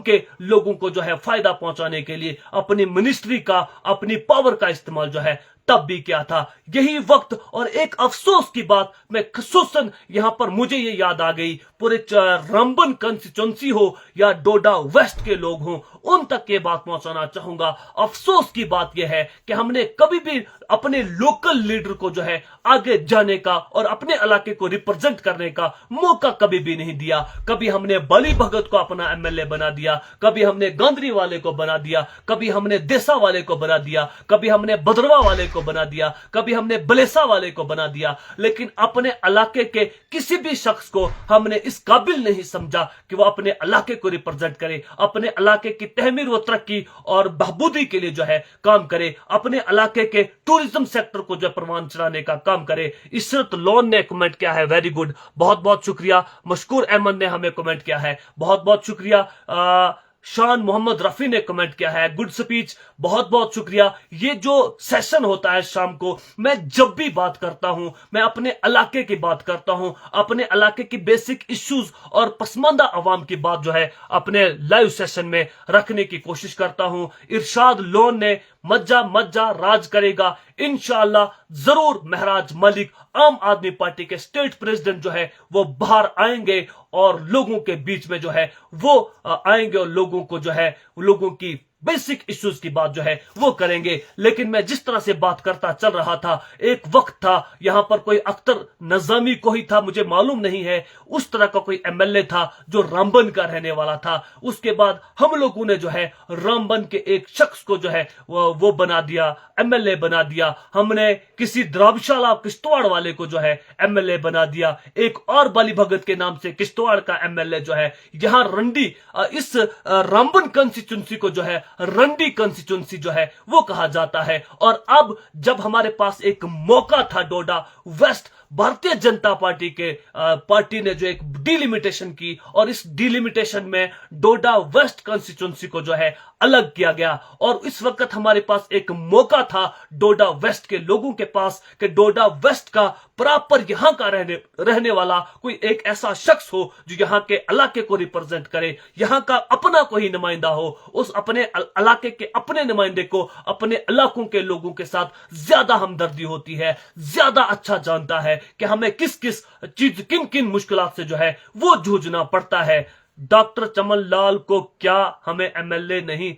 के लोगों को जो है फायदा पहुंचाने के लिए अपनी मिनिस्ट्री का, अपनी पावर का इस्तेमाल जो है तब भी क्या था। यही वक्त और एक अफसोस की बात मैं खसूसन यहां पर मुझे ये याद आ गई, पूरे रामबन कंस्टिट्यूंसी हो या डोडा वेस्ट के लोग हों, उन तक ये बात पहुंचाना चाहूंगा। अफसोस की बात यह है कि हमने कभी भी अपने लोकल लीडर को जो है आगे जाने का और अपने इलाके को रिप्रेजेंट करने का मौका कभी भी नहीं दिया। कभी हमने बली भगत को अपना एमएलए बना दिया, कभी हमने गांधरी वाले को बना दिया, कभी हमने देसा वाले को बना दिया, कभी हमने बदरवा वाले को बना दिया, कभी हमने बलेसा वाले को बना दिया, लेकिन अपने इलाके के किसी भी शख्स को हमने इस काबिल नहीं समझा कि वो अपने इलाके को रिप्रेजेंट करे, अपने इलाके की तहमीर व तरक्की और बहबूदी के लिए जो है काम करे, अपने इलाके के टूरिज्म सेक्टर को जो परवान चढ़ाने का काम करे। इशरत लोन ने कमेंट किया है, वेरी गुड, बहुत बहुत शुक्रिया। मशकूर अहमद ने हमें कमेंट किया है, बहुत बहुत शुक्रिया। शान मोहम्मद रफी ने कमेंट किया है, गुड स्पीच, बहुत बहुत शुक्रिया। ये जो सेशन होता है शाम को, मैं जब भी बात करता हूं, मैं अपने इलाके की बात करता हूं, अपने इलाके की बेसिक इश्यूज और पसमानदा अवाम की बात जो है अपने लाइव सेशन में रखने की कोशिश करता हूं। इरशाद लोन ने मज्जा मज्जा राज करेगा इंशाअल्लाह, जरूर महराज मलिक आम आदमी पार्टी के स्टेट प्रेसिडेंट जो है वो बाहर आएंगे और लोगों के बीच में जो है वो आएंगे और लोगों को जो है लोगों की बेसिक इश्यूज की बात जो है वो करेंगे। लेकिन मैं जिस तरह से बात करता चल रहा था, एक वक्त था यहां पर कोई अख्तर नजामी कोई था, मुझे मालूम नहीं है, उस तरह का कोई एमएलए था जो रामबन का रहने वाला था। उसके बाद हम लोगों ने जो है रामबन के एक शख्स को जो है वो बना दिया, एमएलए बना दिया। हमने किसी द्राबशाला किश्तवाड़ वाले को जो है एमएलए बना दिया। एक और बाली भगत के नाम से किश्तवाड़ का एमएलए जो है यहां रंडी, इस रामबन कंस्टिट्यूंसी को जो है रंडी कंस्टिट्यूंसी जो है वो कहा जाता है। और अब जब हमारे पास एक मौका था डोडा वेस्ट, भारतीय जनता पार्टी के पार्टी ने जो एक डिलिमिटेशन की और इस डिलिमिटेशन में डोडा वेस्ट कंस्टिट्यूंसी को जो है अलग किया गया। और इस वक्त हमारे पास एक मौका था डोडा वेस्ट के लोगों के पास कि डोडा वेस्ट का प्रॉपर यहां का रहने वाला कोई एक ऐसा शख्स हो जो यहां के इलाके को रिप्रेजेंट करे, यहां का अपना कोई नुमाइंदा हो, उस अपने इलाके के अपने नुमाइंदे को अपने इलाकों के लोगों के साथ ज्यादा हमदर्दी होती है, ज्यादा अच्छा जानता है कि हमें किस किस चीज किन किन मुश्किलात से जो है वो जूझना पड़ता है। डॉक्टर चमन लाल को क्या हमें एमएलए नहीं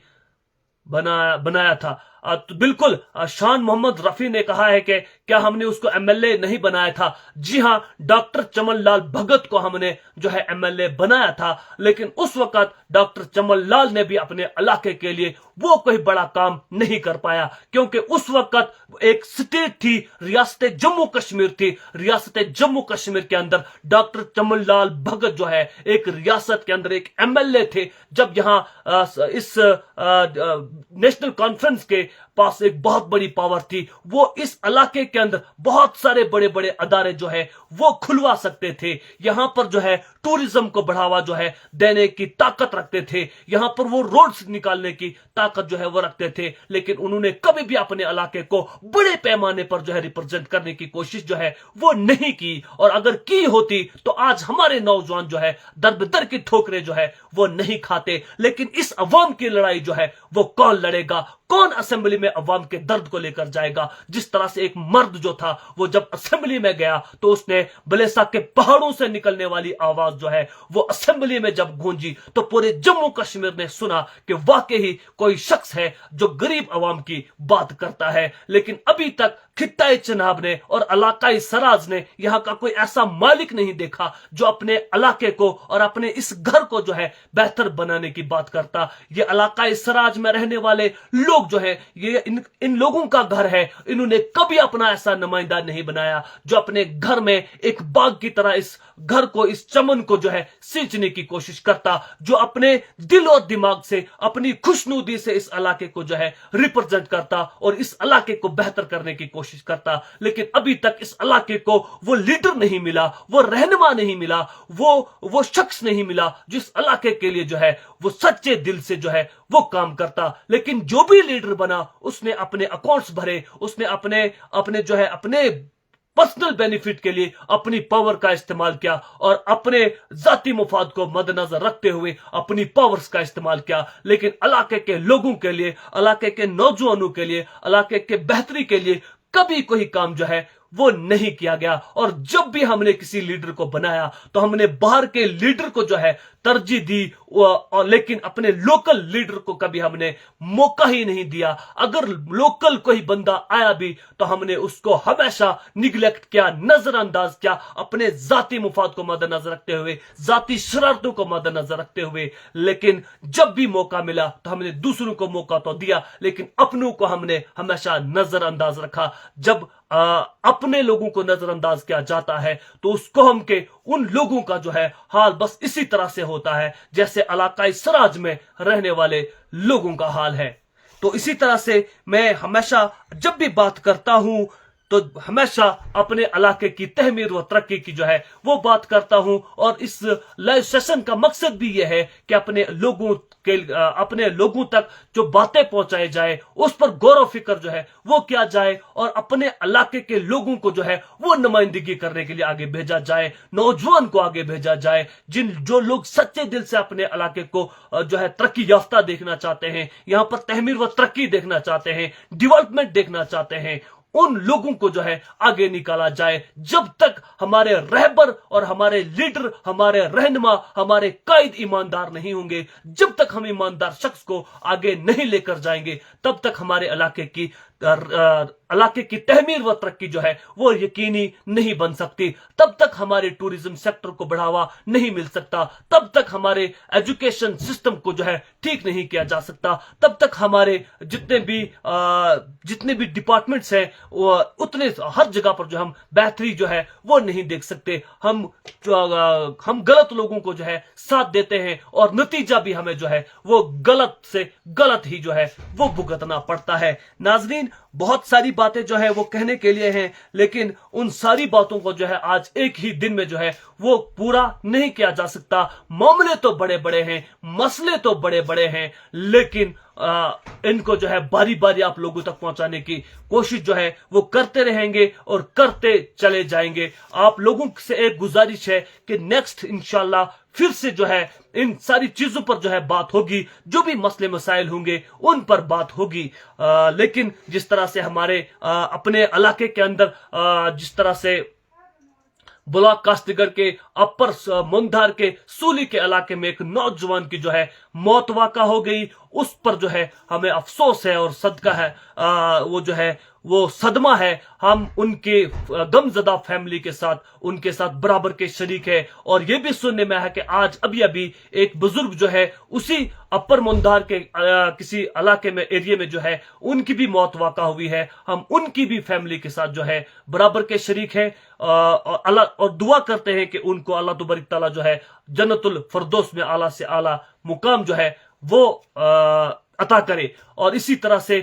बनाया था? तो बिल्कुल शान मोहम्मद रफी ने कहा है कि क्या हमने उसको एमएलए नहीं बनाया था? जी हां, डॉक्टर चमन लाल भगत को हमने जो है एमएलए बनाया था, लेकिन उस वक्त डॉक्टर चमन लाल ने भी अपने इलाके के लिए वो कोई बड़ा काम नहीं कर पाया, क्योंकि उस वक्त एक स्टेट थी, रियासत जम्मू कश्मीर थी। रियासत जम्मू कश्मीर के अंदर डॉक्टर चमन लाल भगत जो है एक रियासत के अंदर एक एमएलए थे। जब यहां इस नेशनल कॉन्फ्रेंस के पास एक बहुत बड़ी पावर थी, वो इस इलाके के अंदर बहुत सारे बड़े बड़े अदारे जो है वो खुलवा सकते थे। यहां पर जो है टूरिज्म को बढ़ावा जो है देने की ताकत रखते थे, यहां पर वो रोड्स निकालने की ताकत जो है वो रखते थे। लेकिन उन्होंने कभी भी अपने इलाके को बड़े पैमाने पर जो है रिप्रेजेंट करने की कोशिश जो है वो नहीं की, और अगर की होती तो आज हमारे नौजवान जो है दर बदर की ठोकरें जो है वो नहीं खाते। लेकिन इस अवाम की लड़ाई जो है वो कौन लड़ेगा? कौन असेंबली में अवाम के दर्द को लेकर जाएगा? जिस तरह से एक मर्द जो था वो जब असेंबली में गया तो उसने बलेसा के पहाड़ों से निकलने वाली आवाज जो है वो असेंबली में जब गूंजी तो पूरे जम्मू कश्मीर ने सुना कि वाकई कोई शख्स है जो गरीब अवाम की बात करता है। लेकिन अभी तक खित्ताई चनाब ने और इलाकाई सराज ने यहां का कोई ऐसा मालिक नहीं देखा जो अपने इलाके को और अपने इस घर को जो है बेहतर बनाने की बात करता। ये इलाकाई सराज में रहने वाले लोग जो है ये इन लोगों का घर है, इन्होंने कभी अपना ऐसा नुमाइंदा नहीं बनाया जो अपने घर में एक बाग की तरह इस घर को, इस चमन को जो है सींचने की कोशिश करता, जो अपने दिल और दिमाग से, अपनी खुशनुदी से इस इलाके को जो है रिप्रेजेंट करता और इस इलाके को बेहतर करने की कोशिश करता। लेकिन अभी तक इस इलाके को वो लीडर नहीं मिला, वो रहनुमा नहीं मिला, वो शख्स नहीं मिला जिस इलाके के लिए जो है वो सच्चे दिल से जो है वो काम करता। लेकिन जो भी लीडर बना उसने अपने अकाउंट्स भरे, उसने अपने जो है अपने पर्सनल बेनिफिट के लिए अपनी पावर का इस्तेमाल किया और अपने जाती मुफाद को मद्देनजर रखते हुए अपनी पावर्स का इस्तेमाल किया। लेकिन इलाके के लोगों के लिए, इलाके के नौजवानों के लिए, इलाके के बेहतरी के लिए कभी कोई काम जो है वो नहीं किया गया। और जब भी हमने किसी लीडर को बनाया तो हमने बाहर के लीडर को जो है तरजीह दी, और लेकिन अपने लोकल लीडर को कभी हमने मौका ही नहीं दिया। अगर लोकल कोई बंदा आया भी तो हमने उसको हमेशा निगलेक्ट किया, नजरअंदाज किया, अपने जाती मुफाद को मद्देनजर रखते हुए, जाती शरारतों को मद्देनजर रखते हुए। लेकिन जब भी मौका मिला तो हमने दूसरों को मौका तो दिया, लेकिन अपनों को हमने हमेशा नजरअंदाज रखा। जब अपने लोगों को नजरअंदाज किया जाता है तो उस कौम के उन लोगों का जो है हाल बस इसी तरह से होता है जैसे इलाकाई सराज में रहने वाले लोगों का हाल है। तो इसी तरह से मैं हमेशा जब भी बात करता हूं तो हमेशा अपने इलाके की तहमीर व तरक्की की जो है वो बात करता हूं। और इस लाइव सेशन का मकसद भी यह है कि अपने लोगों तक जो बातें पहुंचाई जाए, उस पर गौर व फिक्र जो है वो किया जाए, और अपने इलाके के लोगों को जो है वो नुमाइंदगी करने के लिए आगे भेजा जाए, नौजवान को आगे भेजा जाए। जो लोग सच्चे दिल से अपने इलाके को जो है तरक्की याफ्ता देखना चाहते हैं, यहाँ पर तहमीर व तरक्की देखना चाहते हैं, डेवलपमेंट देखना चाहते हैं, उन लोगों को जो है आगे निकाला जाए। जब तक हमारे रहबर और हमारे लीडर, हमारे रहनुमा, हमारे कायद ईमानदार नहीं होंगे, जब तक हम ईमानदार शख्स को आगे नहीं लेकर जाएंगे, तब तक हमारे इलाके की तहमीर व तरक्की जो है वो यकीनी नहीं बन सकती। तब तक हमारे टूरिज्म सेक्टर को बढ़ावा नहीं मिल सकता, तब तक हमारे एजुकेशन सिस्टम को जो है ठीक नहीं किया जा सकता, तब तक हमारे जितने भी डिपार्टमेंट्स हैं उतने हर जगह पर जो हम बेहतरी जो है वो नहीं देख सकते। हम गलत लोगों को जो है साथ देते हैं और नतीजा भी हमें जो है वो गलत से गलत ही जो है वो भुगतना पड़ता है। नाज़रीन, बहुत सारी बातें जो है वो कहने के लिए हैं, लेकिन उन सारी बातों को जो है आज एक ही दिन में जो है वो पूरा नहीं किया जा सकता। मामले तो बड़े बड़े हैं, मसले तो बड़े बड़े हैं, लेकिन इनको जो है बारी बारी आप लोगों तक पहुंचाने की कोशिश जो है वो करते रहेंगे और करते चले जाएंगे। आप लोगों से एक गुजारिश है कि नेक्स्ट इंशाल्लाह फिर से जो है इन सारी चीजों पर जो है बात होगी, जो भी मसले मसाइल होंगे उन पर बात होगी। लेकिन जिस तरह से हमारे अपने इलाके के अंदर जिस तरह से ब्लॉक कास्तिगर के अपर मुंधार के सूली के इलाके में एक नौजवान की जो है मौत वाक़ा हो गई, उस पर जो है हमें अफसोस है और सदका है, वो जो है वो सदमा है। हम उनके गमजदा फैमिली के साथ उनके साथ बराबर के शरीक है। और ये भी सुनने में है कि आज अभी एक बुजुर्ग जो है उसी अपर मुंधार के किसी इलाके में एरिया में जो है उनकी भी मौत वाक़ा हुई है। हम उनकी भी फैमिली के साथ जो है बराबर के शरीक है और दुआ करते हैं कि उनको अल्लाह तबारक तआला जो है जन्नतुल फरदौस में आला से आला मुकाम जो है वो अता करे। और इसी तरह से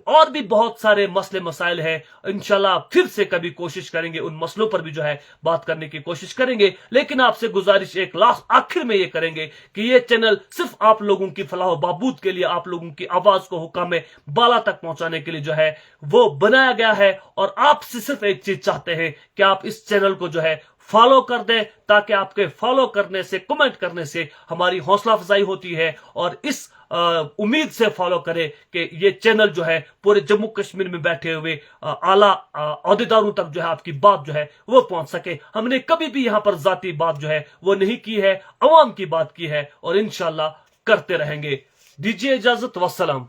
और भी बहुत सारे मसले मसाइल हैं, इंशाल्लाह फिर से कभी कोशिश करेंगे, उन मसलों पर भी जो है बात करने की कोशिश करेंगे। लेकिन आपसे गुजारिश एक लास्ट आखिर में ये करेंगे कि ये चैनल सिर्फ आप लोगों की फलाह बहबूद के लिए, आप लोगों की आवाज को हुक्म बाला तक पहुंचाने के लिए जो है वो बनाया गया है। और आपसे सिर्फ एक चीज चाहते हैं कि आप इस चैनल को जो है फॉलो कर दें, ताकि आपके फॉलो करने से, कमेंट करने से हमारी हौसला अफजाई होती है। और इस उम्मीद से फॉलो करें कि ये चैनल जो है पूरे जम्मू कश्मीर में बैठे हुए आला अहदेदारों तक जो है आपकी बात जो है वो पहुंच सके। हमने कभी भी यहां पर जाती बात जो है वो नहीं की है, अवाम की बात की है और इंशाल्लाह करते रहेंगे। दीजिए इजाजत, वस्सलाम।